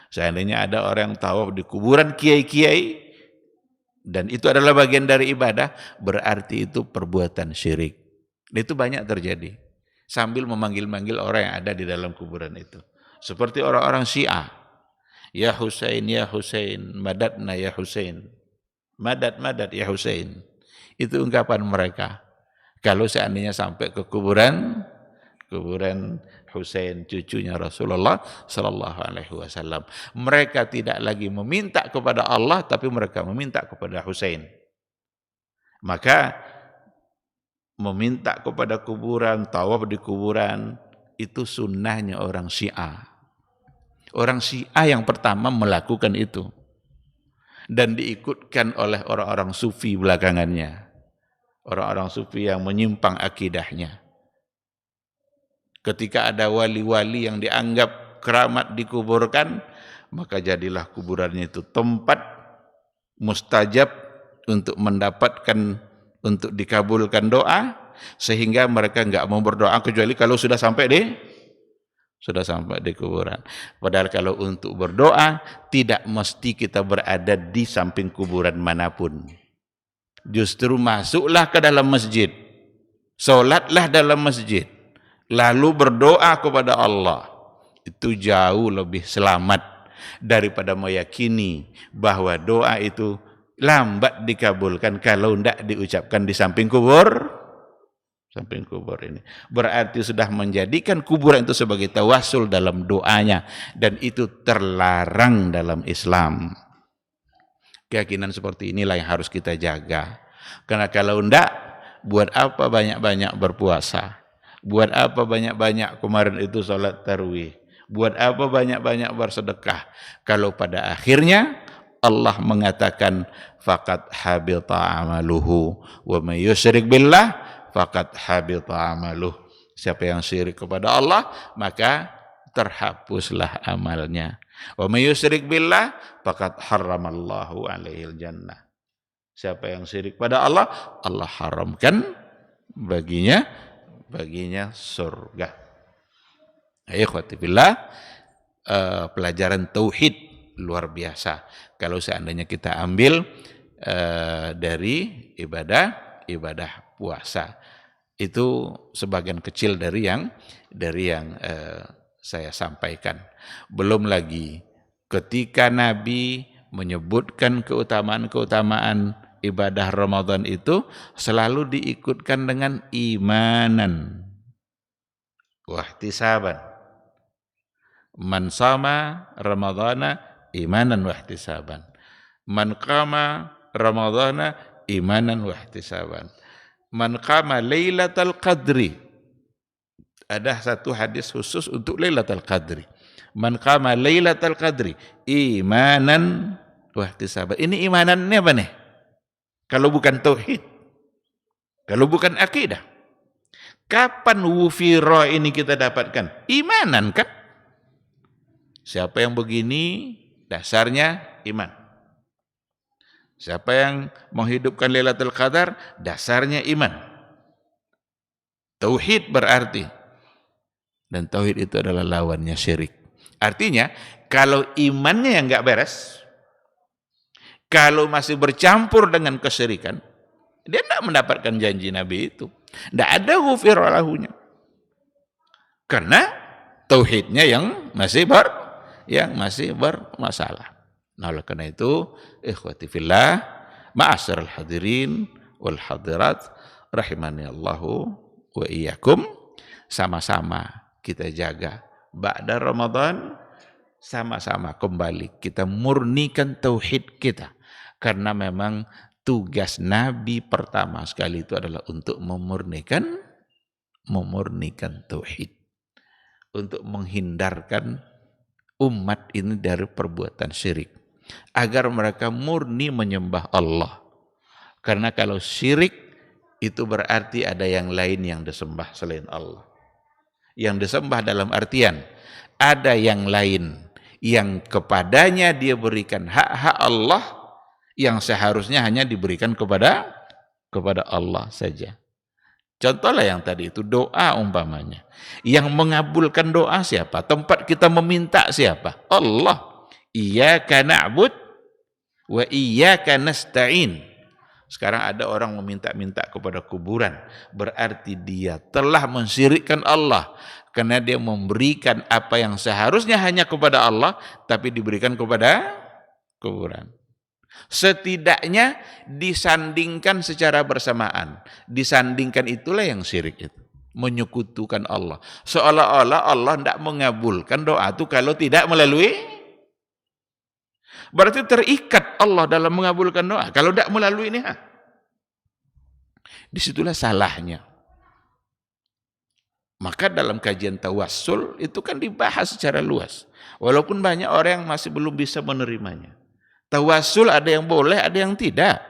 Seandainya ada orang yang tawaf di kuburan kiai-kiai, dan itu adalah bagian dari ibadah, berarti itu perbuatan syirik. Itu banyak terjadi. Sambil memanggil-manggil orang yang ada di dalam kuburan itu. Seperti orang-orang Syiah. Ya Husain, ya Husain, madadna ya Husain. Madad, madad ya Husain. Itu ungkapan mereka. Kalau seandainya sampai ke kuburan Husain, cucunya Rasulullah sallallahu alaihi wasallam, mereka tidak lagi meminta kepada Allah, tapi mereka meminta kepada Husain. Maka meminta kepada kuburan, tawaf di kuburan, itu sunnahnya orang Syiah. Orang Syiah yang pertama melakukan itu. Dan diikutkan oleh orang-orang sufi belakangannya. Orang-orang sufi yang menyimpang akidahnya. Ketika ada wali-wali yang dianggap keramat dikuburkan, maka jadilah kuburannya itu tempat mustajab untuk mendapatkan, untuk dikabulkan doa, sehingga mereka enggak mau berdoa kecuali kalau sudah sampai di kuburan. Padahal kalau untuk berdoa tidak mesti kita berada di samping kuburan manapun. Justru masuklah ke dalam masjid, sholatlah dalam masjid, lalu berdoa kepada Allah. Itu jauh lebih selamat daripada meyakini bahwa doa itu lambat dikabulkan kalau tidak diucapkan di samping kubur. Samping kubur ini berarti sudah menjadikan kuburan itu sebagai tawassul dalam doanya, dan itu terlarang dalam Islam. Keyakinan seperti inilah yang harus kita jaga, karena kalau enggak, buat apa banyak-banyak berpuasa, buat apa banyak-banyak kemarin itu salat tarawih, buat apa banyak-banyak bersedekah, kalau pada akhirnya Allah mengatakan faqad habita amaluhu wa may yusyrik billah faqad habita amaluh. Siapa yang syirik kepada Allah, maka terhapuslah amalnya. Wa may yusyrik billah faqad harramallahu alaihil jannah. Siapa yang syirik pada Allah, Allah haramkan baginya surga. Ayo ikhwati billah, pelajaran tauhid luar biasa. Kalau seandainya kita ambil dari ibadah puasa, itu sebagian kecil dari yang saya sampaikan. Belum lagi ketika Nabi menyebutkan keutamaan ibadah Ramadan itu selalu diikutkan dengan imanan wahtisaban. Man sama Ramadana imanan wahtisaban. Man qama Ramadana imanan wahtisaban. Man qama Lailatul Qadri. Ada satu hadis khusus untuk Lailatul Qadri. Man qama Lailatul Qadri imanan wahtisaban. Ini imanannya apa nih? Kalau bukan tauhid, kalau bukan akidah. Kapan wufira ini kita dapatkan? Imanan kan? Siapa yang begini dasarnya iman. Siapa yang menghidupkan Lailatul Qadar, dasarnya iman. Tauhid berarti. Dan tauhid itu adalah lawannya syirik. Artinya, kalau imannya yang enggak beres, kalau masih bercampur dengan kesyirikan, dia tidak mendapatkan janji Nabi itu. Tidak ada ghufira lahunya. Karena tauhidnya yang masih bermasalah. Nah, oleh karena itu, ikhwati fillah, ma'asyiral hadirin wal hadirat, rahimani Allahu wa iyyakum, sama-sama kita jaga ba'da Ramadan, sama-sama kembali kita murnikan tauhid kita, karena memang tugas Nabi pertama sekali itu adalah untuk memurnikan tauhid, untuk menghindarkan umat ini dari perbuatan syirik, agar mereka murni menyembah Allah. Karena kalau syirik itu berarti ada yang lain yang disembah selain Allah. Yang disembah dalam artian ada yang lain yang kepadanya dia berikan hak-hak Allah yang seharusnya hanya diberikan kepada Allah saja. Contohlah yang tadi itu doa umpamanya. Yang mengabulkan doa siapa? Tempat kita meminta siapa? Allah. Iyyaka na'bud wa iyyaka nasta'in. Sekarang ada orang meminta-minta kepada kuburan, berarti dia telah mensyirikkan Allah, karena dia memberikan apa yang seharusnya hanya kepada Allah tapi diberikan kepada kuburan. Setidaknya disandingkan secara bersamaan. Disandingkan itulah yang syirik itu. Menyekutukan Allah. Seolah-olah Allah tidak mengabulkan doa itu kalau tidak melalui. Berarti terikat Allah dalam mengabulkan doa. Kalau tidak melalui ini. Disitulah salahnya. Maka dalam kajian tawassul itu kan dibahas secara luas. Walaupun banyak orang yang masih belum bisa menerimanya. Tawassul ada yang boleh, ada yang tidak.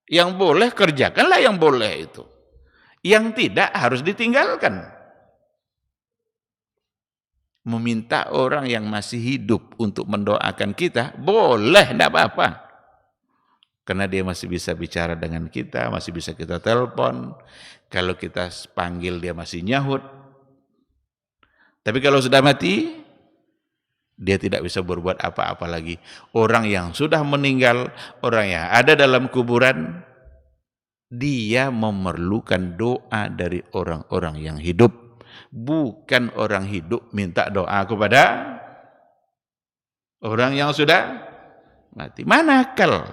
Yang boleh kerjakanlah yang boleh itu. Yang tidak harus ditinggalkan. Meminta orang yang masih hidup untuk mendoakan kita, boleh, tidak apa-apa. Karena dia masih bisa bicara dengan kita, masih bisa kita telepon. Kalau kita panggil dia masih nyahut. Tapi kalau sudah mati, dia tidak bisa berbuat apa-apa lagi. Orang yang sudah meninggal, orang yang ada dalam kuburan, dia memerlukan doa dari orang-orang yang hidup. Bukan orang hidup minta doa kepada orang yang sudah mati. Mana akal?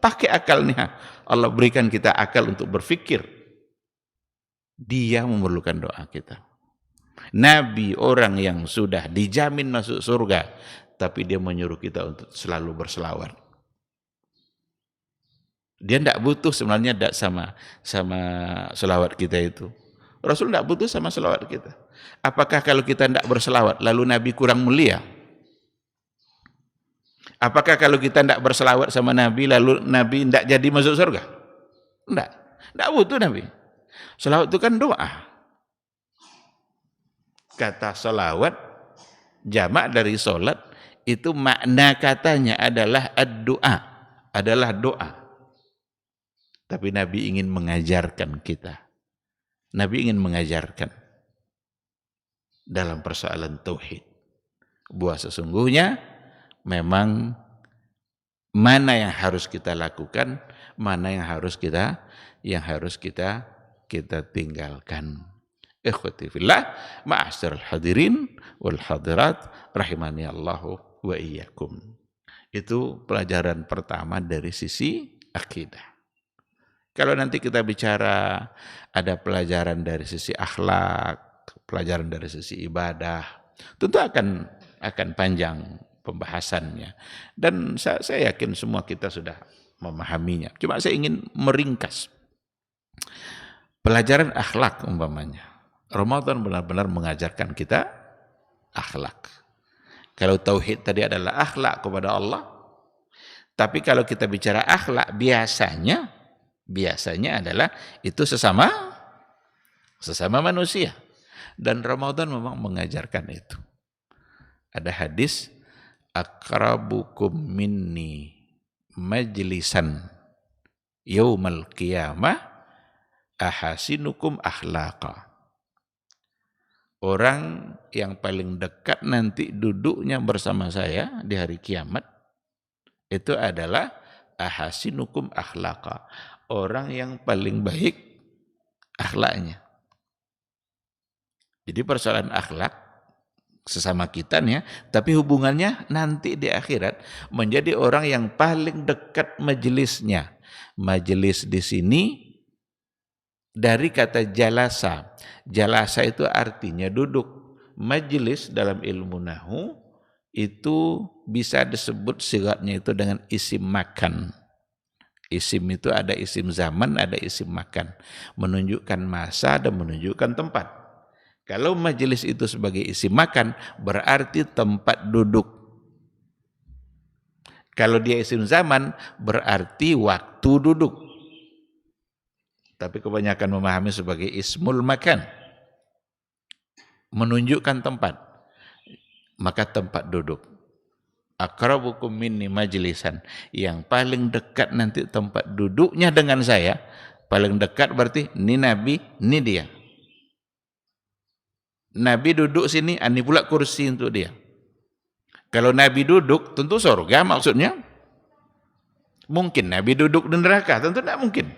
Pakai akalnya. Allah berikan kita akal untuk berpikir. Dia memerlukan doa kita. Nabi orang yang sudah dijamin masuk surga, tapi dia menyuruh kita untuk selalu berselawat. Dia tidak butuh sebenarnya sama selawat kita itu. Rasul tidak butuh sama selawat kita. Apakah kalau kita tidak berselawat lalu Nabi kurang mulia? Apakah kalau kita tidak berselawat sama Nabi lalu Nabi tidak jadi masuk surga? Tidak butuh Nabi. Selawat itu kan doa. Kata selawat jamak dari solat itu makna katanya adalah ad-doa, adalah doa. Tapi Nabi ingin mengajarkan kita. Nabi ingin mengajarkan dalam persoalan tauhid bahwa sesungguhnya memang mana yang harus kita lakukan, mana yang harus kita tinggalkan. Ikhwati fillah, ma'asyiral hadirin wal hadirat rahimani Allahu wa iyyakum. Itu pelajaran pertama dari sisi akidah. Kalau nanti kita bicara ada pelajaran dari sisi akhlak, pelajaran dari sisi ibadah, tentu akan panjang pembahasannya. Dan saya yakin semua kita sudah memahaminya. Cuma saya ingin meringkas. Pelajaran akhlak umpamanya. Ramadan benar-benar mengajarkan kita akhlak. Kalau tauhid tadi adalah akhlak kepada Allah, tapi kalau kita bicara akhlak biasanya adalah itu sesama manusia. Dan Ramadan memang mengajarkan itu. Ada hadis, aqrabukum minni majlisan yaumal qiyamah ahasinukum akhlaqa. Orang yang paling dekat nanti duduknya bersama saya di hari kiamat itu adalah ahasinukum akhlaqa. Orang yang paling baik akhlaknya. Jadi persoalan akhlak sesama kita nih ya, tapi hubungannya nanti di akhirat menjadi orang yang paling dekat majelisnya. Majelis di sini dari kata jalasa. Jalasa itu artinya duduk. Majelis dalam ilmu nahu itu bisa disebut sigatnya itu dengan isim makan. Isim itu ada isim zaman, ada isim makan. Menunjukkan masa dan menunjukkan tempat. Kalau majelis itu sebagai isim makan, berarti tempat duduk. Kalau dia isim zaman, berarti waktu duduk. Tapi kebanyakan memahami sebagai ismul makan. Menunjukkan tempat. Maka tempat duduk. Aqrabukum minni majlisan. Yang paling dekat nanti tempat duduknya dengan saya. Paling dekat berarti ini Nabi, ini dia. Nabi duduk sini, ini pula kursi untuk dia. Kalau Nabi duduk, tentu surga maksudnya. Mungkin Nabi duduk di neraka, tentu tidak mungkin.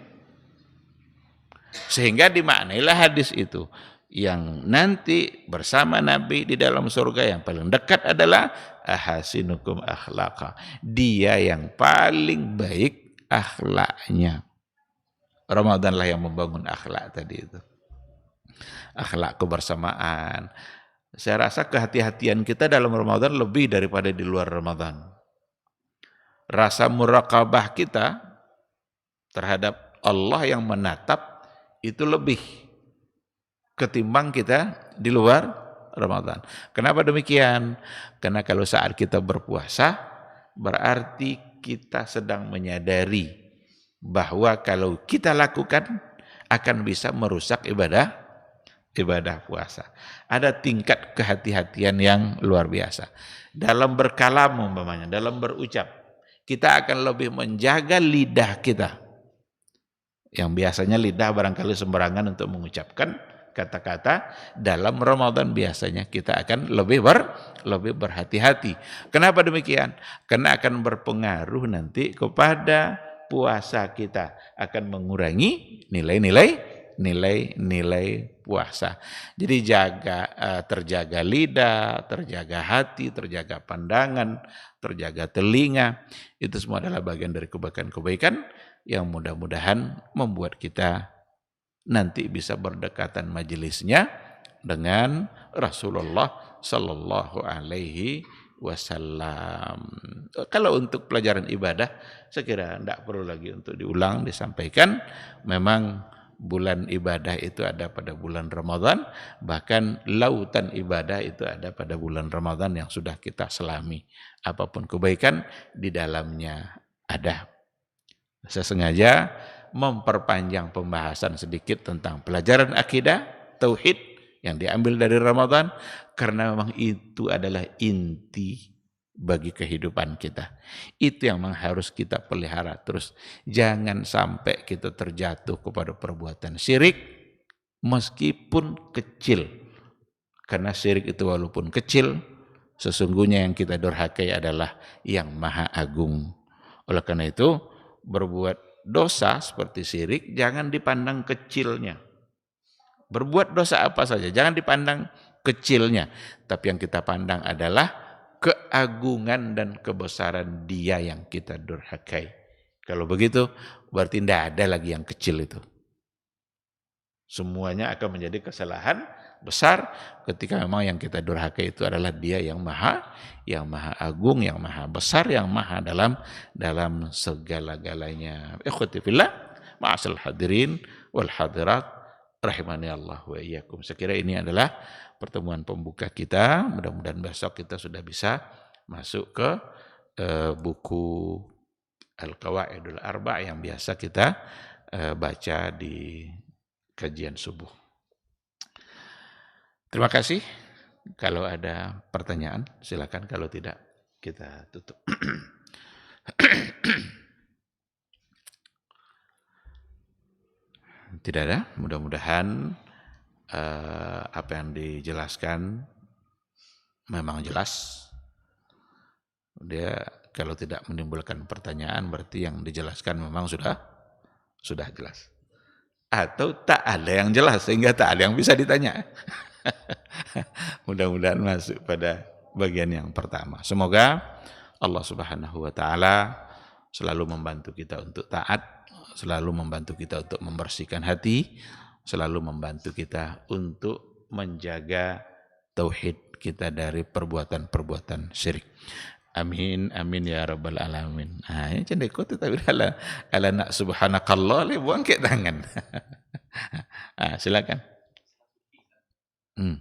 Sehingga dimaknailah hadis itu. Yang nanti bersama Nabi di dalam surga yang paling dekat adalah ahasinukum akhlaqa. Dia yang paling baik akhlaknya. Ramadanlah yang membangun akhlak tadi itu. Akhlak kebersamaan. Saya rasa kehati-hatian kita dalam Ramadan lebih daripada di luar Ramadan. Rasa muraqabah kita terhadap Allah yang menatap itu lebih ketimbang kita di luar Ramadan. Kenapa demikian? Karena kalau saat kita berpuasa, berarti kita sedang menyadari bahwa kalau kita lakukan akan bisa merusak ibadah puasa. Ada tingkat kehati-hatian yang luar biasa. Dalam berkalam umpamanya, dalam berucap, kita akan lebih menjaga lidah kita. Yang biasanya lidah barangkali sembarangan untuk mengucapkan kata-kata, dalam Ramadan biasanya kita akan lebih berhati-hati. Kenapa demikian? Karena akan berpengaruh nanti kepada puasa kita, akan mengurangi nilai puasa. Jadi terjaga lidah, terjaga hati, terjaga pandangan, terjaga telinga. Itu semua adalah bagian dari kebaikan-kebaikan yang mudah-mudahan membuat kita nanti bisa berdekatan majelisnya dengan Rasulullah Sallallahu Alaihi Wasallam. Kalau untuk pelajaran ibadah, saya kira tidak perlu lagi untuk diulang, disampaikan. Memang bulan ibadah itu ada pada bulan Ramadan, bahkan lautan ibadah itu ada pada bulan Ramadan yang sudah kita selami. Apapun kebaikan di dalamnya ada. Saya sengaja memperpanjang pembahasan sedikit tentang pelajaran akidah, tauhid yang diambil dari Ramadan, karena memang itu adalah inti bagi kehidupan kita. Itu yang memang harus kita pelihara terus. Jangan sampai kita terjatuh kepada perbuatan syirik meskipun kecil. Karena syirik itu walaupun kecil, sesungguhnya yang kita durhakai adalah yang maha agung. Oleh karena itu, berbuat dosa seperti syirik jangan dipandang kecilnya. Berbuat dosa apa saja jangan dipandang kecilnya, tapi yang kita pandang adalah keagungan dan kebesaran dia yang kita durhakai. Kalau begitu berarti tidak ada lagi yang kecil itu. Semuanya akan menjadi kesalahan besar ketika memang yang kita durhakai itu adalah dia yang maha agung, yang maha besar, yang maha dalam segala-galanya. Ikhwati fillah, ma'asal hadirin wal hadirat rahimani Allah wa iyyakum. Saya kira ini adalah pertemuan pembuka kita. Mudah-mudahan besok kita sudah bisa masuk ke buku Al-Qawaidul Arba' yang biasa kita baca di kajian subuh. Terima kasih. Kalau ada pertanyaan, silakan. Kalau tidak, kita tutup. Tidak ada. Mudah-mudahan apa yang dijelaskan memang jelas. Dia kalau tidak menimbulkan pertanyaan, berarti yang dijelaskan memang sudah jelas. Atau tak ada yang jelas sehingga tak ada yang bisa ditanya. Mudah-mudahan masuk pada bagian yang pertama. Semoga Allah Subhanahu wa taala selalu membantu kita untuk taat, selalu membantu kita untuk membersihkan hati, selalu membantu kita untuk menjaga tauhid kita dari perbuatan-perbuatan syirik. Amin amin ya rabbal alamin. Ini cendek kok tapi ala nak subhanakallah le buang ke tangan. Silakan. Hmm.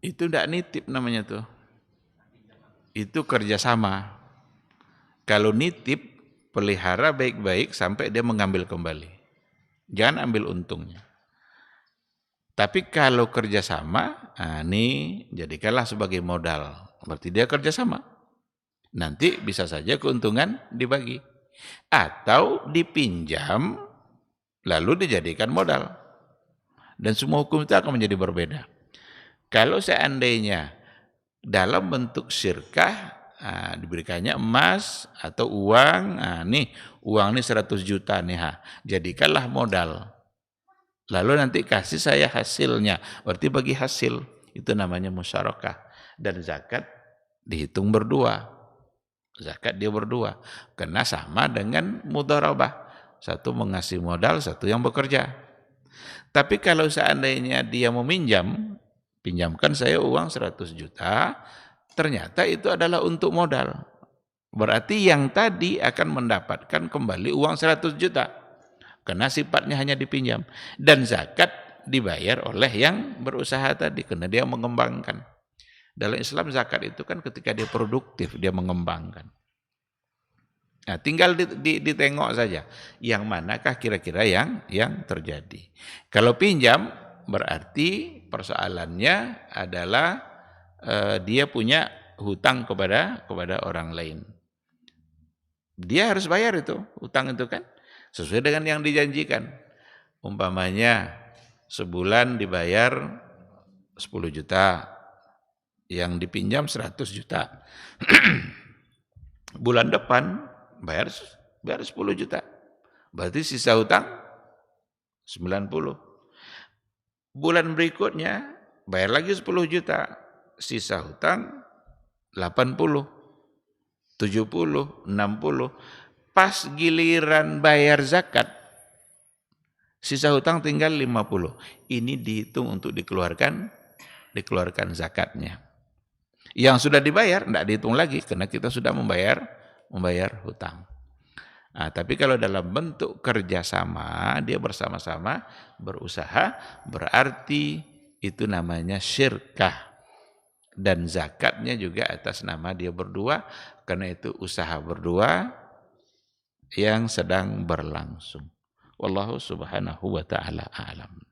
Itu tidak nitip namanya tuh. Itu kerjasama. Kalau nitip, pelihara baik-baik sampai dia mengambil kembali. Jangan ambil untungnya. Tapi kalau kerjasama, ini jadikanlah sebagai modal. Berarti dia kerjasama. Nanti bisa saja keuntungan dibagi. Atau dipinjam, lalu dijadikan modal. Dan semua hukum itu akan menjadi berbeda. Kalau seandainya dalam bentuk syirkah, diberikannya emas atau uang, nih uang ini 100 juta nih, jadikanlah modal. Lalu nanti kasih saya hasilnya, berarti bagi hasil, itu namanya musyarakah. Dan zakat dihitung berdua, zakat dia berdua, karena sama dengan mudharabah, satu mengasih modal, satu yang bekerja. Tapi kalau seandainya dia meminjam, pinjamkan saya uang 100 juta, ternyata itu adalah untuk modal. Berarti yang tadi akan mendapatkan kembali uang 100 juta. Karena sifatnya hanya dipinjam. Dan zakat dibayar oleh yang berusaha tadi, karena dia mengembangkan. Dalam Islam zakat itu kan ketika dia produktif, dia mengembangkan. Nah, tinggal ditengok saja yang manakah kira-kira yang terjadi. Kalau pinjam berarti persoalannya adalah dia punya hutang kepada orang lain. Dia harus bayar itu hutang itu kan sesuai dengan yang dijanjikan. Umpamanya sebulan dibayar 10 juta, yang dipinjam 100 juta. Bulan depan bayar 10 juta. Berarti sisa hutang 90. Bulan berikutnya bayar lagi 10 juta. Sisa hutang 80, 70, 60. Pas giliran bayar zakat, sisa hutang tinggal 50. Ini dihitung untuk dikeluarkan zakatnya. Yang sudah dibayar tidak dihitung lagi karena kita sudah membayar hutang. Nah, tapi kalau dalam bentuk kerjasama, dia bersama-sama berusaha, berarti itu namanya syirkah. Dan zakatnya juga atas nama dia berdua, karena itu usaha berdua yang sedang berlangsung. Wallahu subhanahu wa ta'ala a'lam.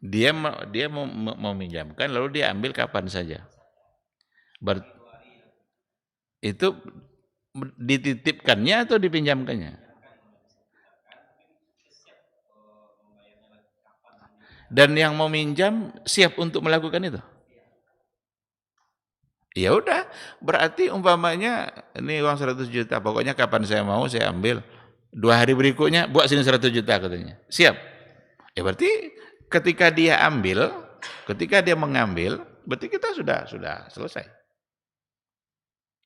Dia mau meminjamkan lalu dia ambil kapan saja. Itu dititipkannya atau dipinjamkannya? Dan yang mau minjam siap untuk melakukan itu? Ya udah, berarti umpamanya ini uang 100 juta, pokoknya kapan saya mau saya ambil. 2 hari berikutnya buat sini 100 juta katanya. Siap. Ya berarti ketika dia mengambil, berarti kita sudah selesai.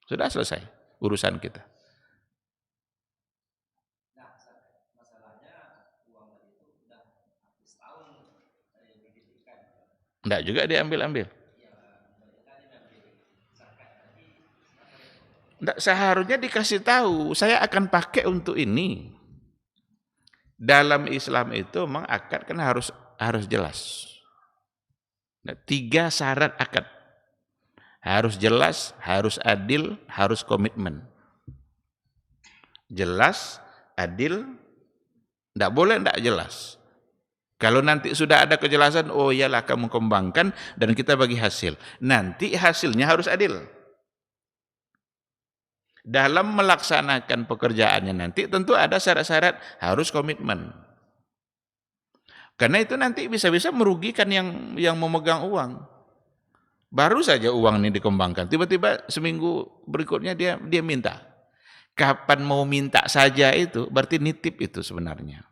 Sudah selesai urusan kita. Enggak juga diambil-ambil. Enggak, seharusnya dikasih tahu, saya akan pakai untuk ini. Dalam Islam itu memang akad kan harus jelas. Nah, 3 syarat akad. Harus jelas, harus adil, harus komitmen. Jelas, adil, enggak boleh enggak jelas. Kalau nanti sudah ada kejelasan, oh iyalah kamu kembangkan dan kita bagi hasil. Nanti hasilnya harus adil. Dalam melaksanakan pekerjaannya nanti tentu ada syarat-syarat, harus komitmen. Karena itu nanti bisa-bisa merugikan yang memegang uang. Baru saja uang ini dikembangkan, tiba-tiba seminggu berikutnya dia minta. Kapan mau minta saja itu, berarti nitip itu sebenarnya.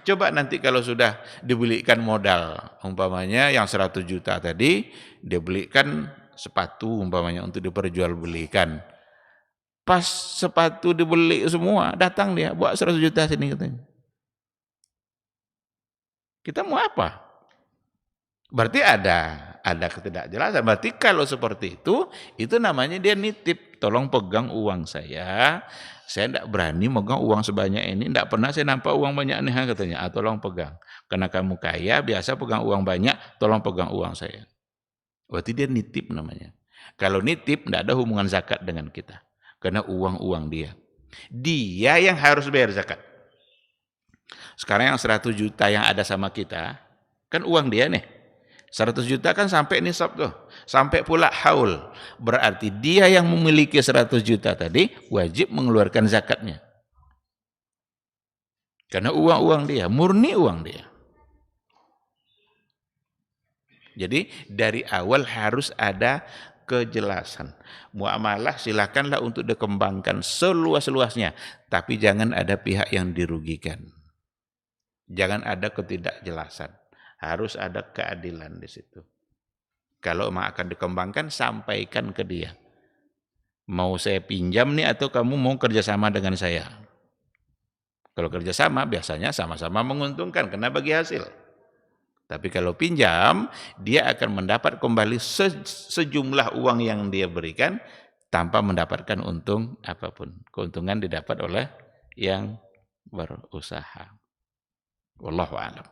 Coba nanti kalau sudah dibelikan modal, umpamanya yang 100 juta tadi, dia belikan sepatu umpamanya untuk diperjualbelikan. Pas sepatu dibeli semua, datang dia, buat 100 juta sini katanya. Kita mau apa? Berarti ada ketidakjelasan. Berarti kalau seperti itu namanya dia nitip, tolong pegang uang saya tidak berani megang uang sebanyak ini, tidak pernah saya nampak uang banyak nih katanya, tolong pegang. Karena kamu kaya, biasa pegang uang banyak, tolong pegang uang saya. Berarti dia nitip namanya. Kalau nitip, tidak ada hubungan zakat dengan kita. Karena uang-uang dia. Dia yang harus bayar zakat. Sekarang yang 100 juta yang ada sama kita, kan uang dia nih. 100 juta kan sampai nisab tuh. Sampai pula haul. Berarti dia yang memiliki 100 juta tadi wajib mengeluarkan zakatnya. Karena uang dia, murni uang dia. Jadi dari awal harus ada kejelasan. Muamalah silakanlah untuk dikembangkan seluas-luasnya, tapi jangan ada pihak yang dirugikan. Jangan ada ketidakjelasan. Harus ada keadilan di situ. Kalau memang akan dikembangkan, sampaikan ke dia. Mau saya pinjam nih atau kamu mau kerjasama dengan saya? Kalau kerjasama biasanya sama-sama menguntungkan karena bagi hasil. Tapi kalau pinjam, dia akan mendapat kembali sejumlah uang yang dia berikan tanpa mendapatkan untung apapun. Keuntungan didapat oleh yang berusaha. Wallahu a'lam.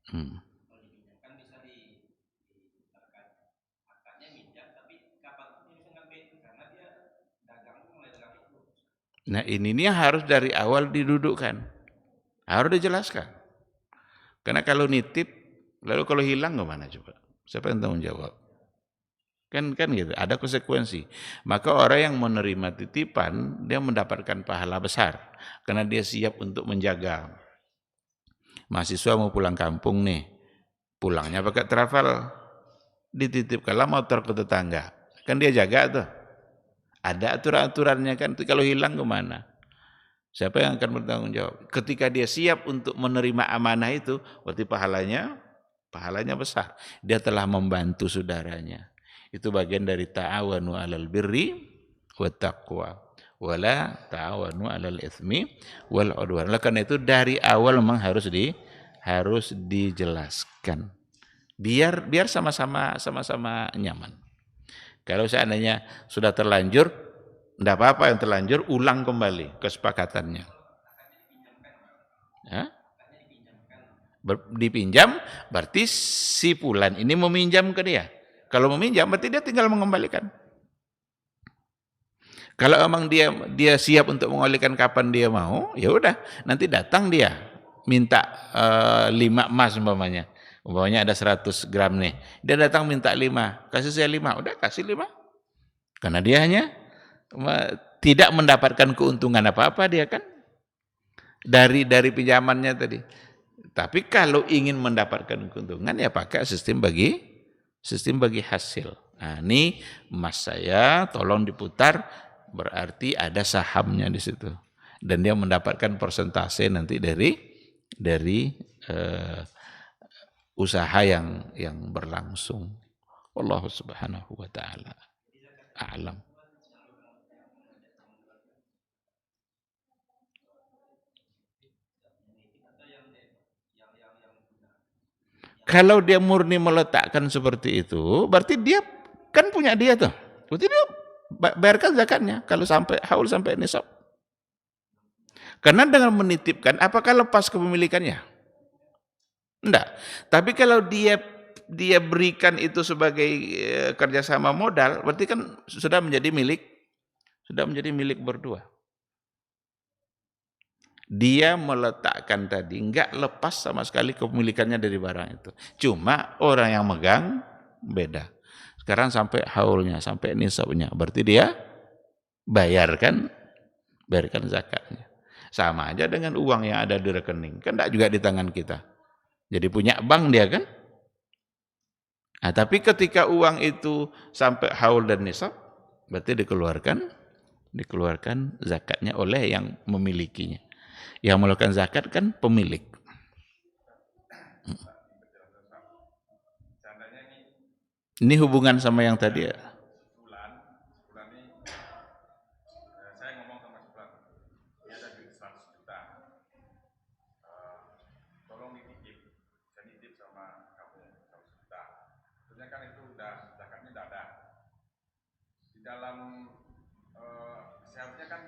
Hmm. Nah ini harus dari awal didudukkan, harus dijelaskan. Karena kalau nitip, lalu kalau hilang kemana coba? Siapa yang tanggung jawab? Kan gitu, ada konsekuensi. Maka orang yang menerima titipan, dia mendapatkan pahala besar. Karena dia siap untuk menjaga. Mahasiswa mau pulang kampung nih, pulangnya pakai travel, dititipkanlah motor ke tetangga. Kan dia jaga tuh. Ada aturan-aturannya kan, kalau hilang kemana? Siapa yang akan bertanggung jawab? Ketika dia siap untuk menerima amanah itu, berarti pahalanya besar. Dia telah membantu saudaranya. Itu bagian dari ta'awanu 'alal birri wat taqwa. Wala ta'awanu 'alal itsmi wal 'udwan. Oleh karena itu dari awal memang harus dijelaskan. Biar sama-sama nyaman. Kalau seandainya sudah terlanjur, tidak apa-apa yang terlanjur, ulang kembali kesepakatannya. Ya? Dipinjam, berarti si Fulan ini meminjam ke dia. Kalau meminjam, berarti dia tinggal mengembalikan. Kalau emang dia siap untuk mengembalikan kapan dia mau, ya udah, nanti datang dia minta 5 emas umpamanya. Umpamanya ada 100 gram nih. Dia datang minta 5, kasih saya 5, udah kasih 5. Karena dia hanya tidak mendapatkan keuntungan apa-apa dia kan dari pinjamannya tadi. Tapi kalau ingin mendapatkan keuntungan ya pakai sistem bagi hasil. Nah, ini emas saya tolong diputar, berarti ada sahamnya di situ. Dan dia mendapatkan persentase nanti dari usaha yang berlangsung. Allah Subhanahu wa taala a'lam. Kalau dia murni meletakkan seperti itu, berarti dia kan punya dia tuh. Berarti dia bayarkan zakatnya kalau sampai haul sampai nisab. Karena dengan menitipkan, apakah lepas kepemilikannya? Enggak. Tapi kalau dia berikan itu sebagai kerjasama modal, berarti kan sudah menjadi milik berdua. Dia meletakkan tadi, enggak lepas sama sekali kepemilikannya dari barang itu. Cuma orang yang megang beda. Sekarang sampai haulnya, sampai nisabnya, berarti dia bayarkan zakatnya. Sama aja dengan uang yang ada di rekening, kan enggak juga di tangan kita. Jadi punya bank dia kan. Nah, tapi ketika uang itu sampai haul dan nisab, berarti dikeluarkan zakatnya oleh yang memilikinya. Yang melakukan zakat kan pemilik. Ini hubungan sama yang tadi ya. dalam seharusnya kan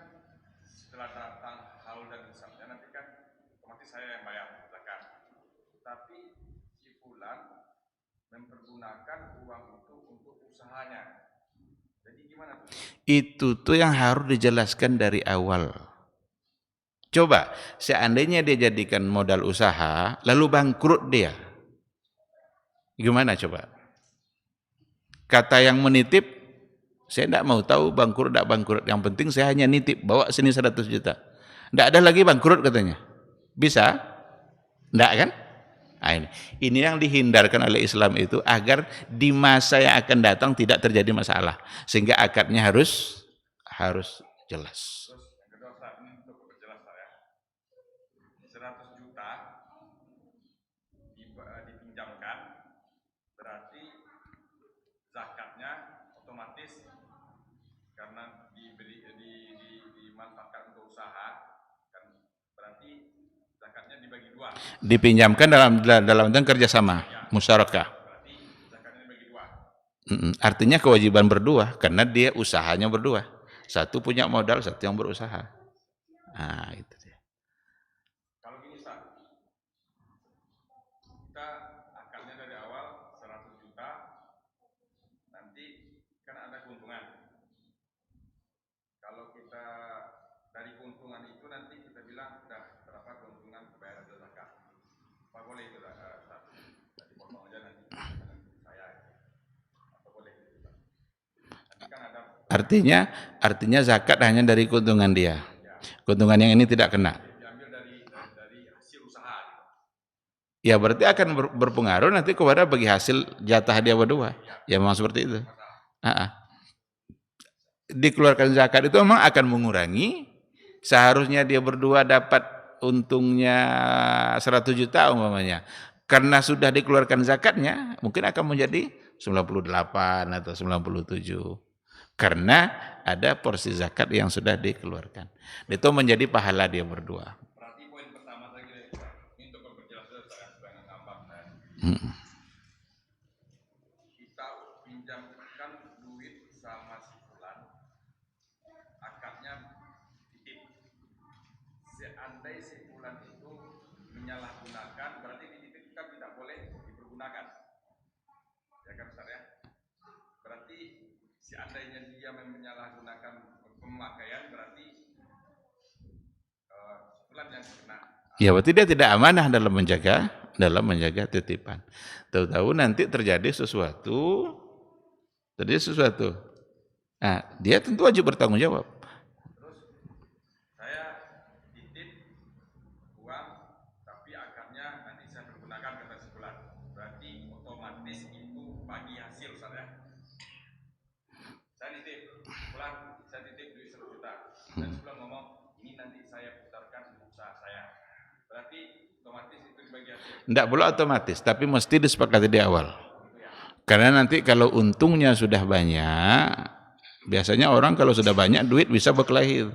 setelah datang haul dan hisabnya nanti kan otomatis saya yang bayar zakat. Tapi si fulan mempergunakan uang itu untuk usahanya. Jadi gimana tuh? Itu tuh yang harus dijelaskan dari awal. Coba, seandainya dia jadikan modal usaha, lalu bangkrut dia. Gimana coba? Kata yang menitip, saya tidak mau tahu bangkrut tidak bangkrut. Yang penting saya hanya nitip, bawa sini 100 juta. Tidak ada lagi bangkrut katanya. Bisa? Tidak kan? Nah, ini yang dihindarkan oleh Islam itu agar di masa yang akan datang tidak terjadi masalah. Sehingga akadnya harus jelas. Terus yang kedua Ustaz, ini untuk perjelas saya. 100 juta dipinjamkan, berarti zakatnya otomatis karena dimanfaatkan untuk usaha, kan berarti zakatnya dibagi dua. Dipinjamkan dalam kerjasama, musyarakah. Berarti zakatnya dibagi dua. Artinya kewajiban berdua, karena dia usahanya berdua. Satu punya modal, satu yang berusaha. Nah, itu dia. Kalau gini Ustaz, kita akadnya dari awal 100 juta, nanti kan ada keuntungan. Kalau kita dari keuntungan itu nanti kita bilang udah berapa keuntungan bayar zakat. Apa boleh itu Ustaz? Tadi potong aja nanti saya. Apa boleh itu Ustaz? Nanti kan ada Artinya zakat hanya dari keuntungan dia. Keuntungan yang ini tidak kena. diambil dari hasil usaha. Ya berarti akan berpengaruh nanti kepada bagi hasil jatah dia berdua. Ya memang seperti itu. Dikeluarkan zakat itu memang akan mengurangi. Seharusnya dia berdua dapat untungnya 100 juta umpamanya. Karena sudah dikeluarkan zakatnya, mungkin akan menjadi 98 atau 97. Karena ada porsi zakat yang sudah dikeluarkan. Itu menjadi pahala dia berdua. Berarti poin pertama tadi ini untuk memperjelas saya sebagai gampang. Kita pinjamkan duit sama si fulan, akadnya titip. Seandainya si fulan itu menyalahgunakan, berarti titip kan tidak boleh dipergunakan. Ya kan Ustaz ya? Berarti seandainya dia menyalahgunakan pemakaian, berarti fulan yang kena. Ya berarti dia tidak amanah dalam menjaga titipan. Tahu-tahu nanti terjadi sesuatu. Nah, dia tentu wajib bertanggung jawab. Terus saya titip uang, tapi akadnya nanti saya pergunakan kata sebulan. Berarti otomatis itu bagi hasil Ustaz ya. Saya titip duit 100 juta. Dan sebulan ngomong, ini nanti saya putarkan untuk usaha saya. Berarti otomatis itu dibagi hasil. Tidak boleh otomatis, tapi mesti disepakati di awal. Karena nanti kalau untungnya sudah banyak, biasanya orang kalau sudah banyak duit bisa berkelahi.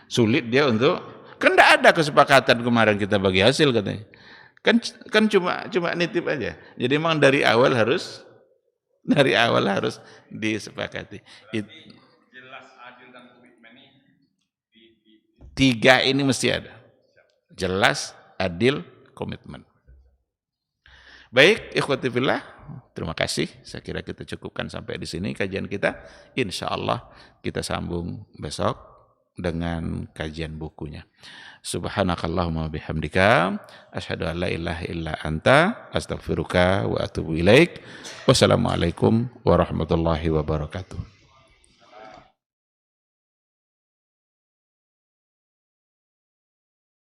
Sulit dia untuk, kan tidak ada kesepakatan kemarin kita bagi hasil katanya. Kan cuma nitip aja. Jadi memang dari awal harus disepakati. Jelas, adil dan komitmen ini tiga ini mesti ada. Jelas, adil, komitmen. Baik, ikhwati fillah, terima kasih. Saya kira kita cukupkan sampai di sini kajian kita. Insya Allah kita sambung besok dengan kajian bukunya. Subhanakallahumma bihamdika asyhadu an la ilaha illa anta astaghfiruka wa atubu ilaik. Wassalamualaikum warahmatullahi wabarakatuh.